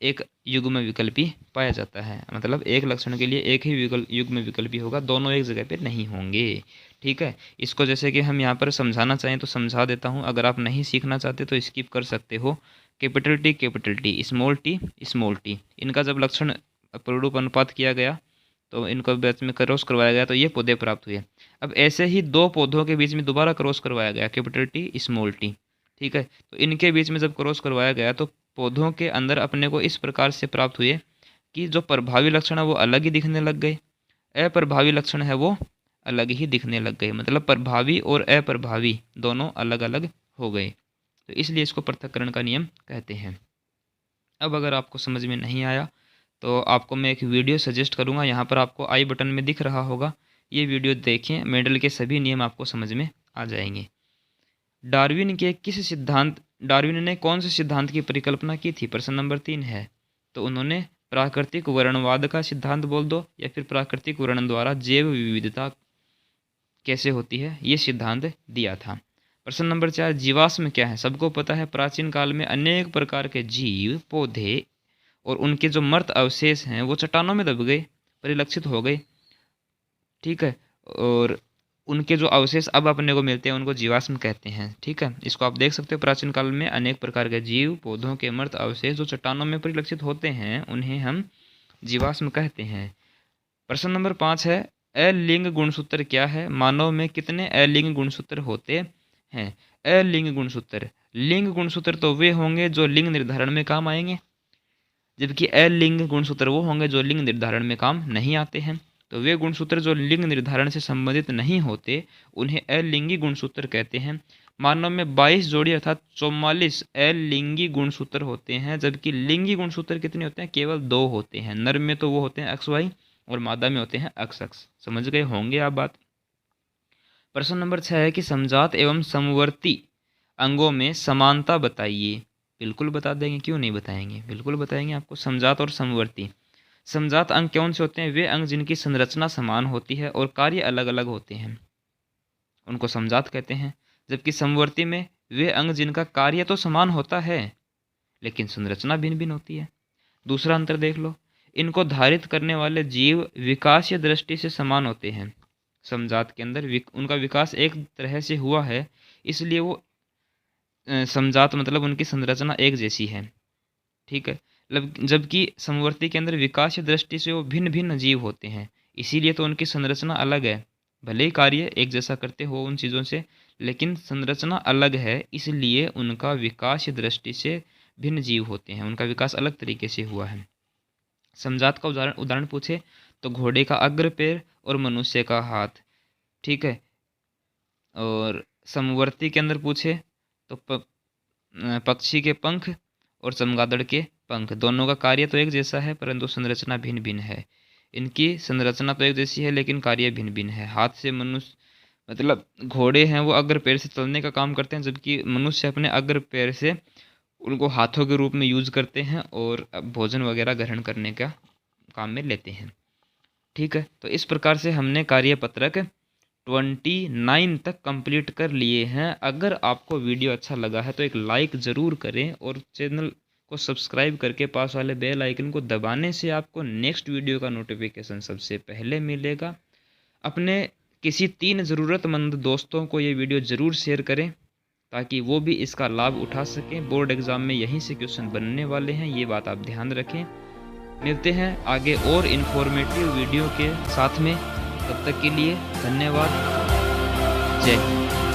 S1: एक युग्म विकल्पी पाया जाता है, मतलब एक लक्षण के लिए एक ही युग्म विकल्पी होगा, दोनों एक जगह पे नहीं होंगे, ठीक है। इसको जैसे कि हम यहाँ पर समझाना चाहें तो समझा देता हूँ, अगर आप नहीं सीखना चाहते तो स्किप कर सकते हो। कैपिटल टी, स्मॉल टी, इनका जब लक्षण अपरूप अनुपात किया गया तो इनको बीच में क्रॉस करवाया गया तो ये पौधे प्राप्त हुए। अब ऐसे ही दो पौधों के बीच में दोबारा क्रॉस करवाया गया, कैपिटल टी, स्मॉल टी, ठीक है। तो इनके बीच में जब क्रॉस करवाया गया तो पौधों के अंदर अपने को इस प्रकार से प्राप्त हुए कि जो प्रभावी लक्षण है वो अलग ही दिखने लग गए, अप्रभावी लक्षण है वो अलग ही दिखने लग गए, मतलब प्रभावी और अप्रभावी दोनों अलग अलग हो गए। तो इसलिए इसको पृथक्करण का नियम कहते हैं। अब अगर आपको समझ में नहीं आया तो आपको मैं एक वीडियो सजेस्ट करूंगा, यहाँ पर आपको आई बटन में दिख रहा होगा, ये वीडियो देखें, मेंडल के सभी नियम आपको समझ में आ जाएंगे। डार्विन ने कौन से सिद्धांत की परिकल्पना की थी? प्रश्न नंबर 3 है। तो उन्होंने प्राकृतिक वर्णवाद का सिद्धांत बोल दो या फिर प्राकृतिक वर्ण द्वारा जैव विविधता कैसे होती है ये सिद्धांत दिया था। प्रश्न नंबर 4, जीवाश्म क्या है? सबको पता है प्राचीन काल में अनेक प्रकार के जीव पौधे और उनके जो मृत अवशेष हैं वो चट्टानों में दब गए, परिलक्षित हो गए, ठीक है, और उनके जो अवशेष अब अपने को मिलते हैं उनको जीवाश्म कहते हैं, ठीक है। इसको आप देख सकते हो, प्राचीन काल में अनेक प्रकार के जीव पौधों के मृत अवशेष जो चट्टानों में परिलक्षित होते हैं उन्हें हम जीवाश्म कहते हैं। प्रश्न नंबर 5 है, अलिंग गुणसूत्र क्या है? मानव में कितने अलिंग गुणसूत्र होते हैं? अलिंग गुणसूत्र, लिंग गुणसूत्र तो वे होंगे जो लिंग निर्धारण में काम आएंगे, जबकि अलिंग गुणसूत्र वो होंगे जो लिंग निर्धारण में काम नहीं आते हैं। तो वे गुणसूत्र जो लिंग निर्धारण से संबंधित नहीं होते उन्हें अलिंगी गुणसूत्र कहते हैं। मानव में 22 जोड़ी अर्थात 44 अलिंगी गुणसूत्र होते हैं, जबकि लिंगी गुणसूत्र कितने होते हैं? केवल 2 होते हैं। नर में तो वो होते हैं XY और मादा में होते हैं XX। समझ गए होंगे आप बात। प्रश्न नंबर 6 है कि समजात एवं समवर्ती अंगों में समानता बताइए। बिल्कुल बता देंगे, क्यों नहीं बताएंगे, बिल्कुल बताएंगे आपको। समजात और समवर्ती, समजात अंग कौन से होते हैं? वे अंग जिनकी संरचना समान होती है और कार्य अलग अलग होते हैं, उनको समजात कहते हैं। जबकि समवर्ती में वे अंग जिनका कार्य तो समान होता है लेकिन संरचना भिन्न भिन्न होती है। दूसरा अंतर देख लो, इनको धारित करने वाले जीव विकासीय दृष्टि से समान होते हैं। समजात के अंदर उनका विकास एक तरह से हुआ है, इसलिए वो समजात मतलब उनकी संरचना एक जैसी है, ठीक है। जबकि समवर्ती के अंदर विकासीय दृष्टि से वो भिन्न भिन्न जीव होते हैं, इसीलिए तो उनकी संरचना अलग है। भले ही कार्य एक जैसा करते हो उन चीज़ों से, लेकिन संरचना अलग है, इसलिए उनका विकासीय दृष्टि से भिन्न जीव होते हैं, उनका विकास अलग तरीके से हुआ है। समजात का उदाहरण पूछे तो घोड़े का अग्र पैर और मनुष्य का हाथ, ठीक है। और समवर्ती के अंदर पूछे तो पक्षी के पंख और चमगादड़ के पंख, दोनों का कार्य तो एक जैसा है परंतु संरचना भिन्न भिन्न है। इनकी संरचना तो एक जैसी है लेकिन कार्य भिन्न भिन्न है। हाथ से मनुष्य मतलब घोड़े हैं वो अग्र पैर से चलने का काम करते हैं, जबकि मनुष्य अपने अग्र पैर से उनको हाथों के रूप में यूज करते हैं और भोजन वगैरह ग्रहण करने का काम में लेते हैं, ठीक है। तो इस प्रकार से हमने कार्यपत्रक 29 तक कंप्लीट कर लिए हैं। अगर आपको वीडियो अच्छा लगा है तो एक लाइक ज़रूर करें और चैनल को सब्सक्राइब करके पास वाले बेल आइकन को दबाने से आपको नेक्स्ट वीडियो का नोटिफिकेशन सबसे पहले मिलेगा। अपने किसी 3 ज़रूरतमंद दोस्तों को ये वीडियो ज़रूर शेयर करें ताकि वो भी इसका लाभ उठा सकें। बोर्ड एग्ज़ाम में यहीं से क्वेश्चन बनने वाले हैं, ये बात आप ध्यान रखें। मिलते हैं आगे और इन्फॉर्मेटिव वीडियो के साथ में। तब तक के लिए धन्यवाद। जय हिंद।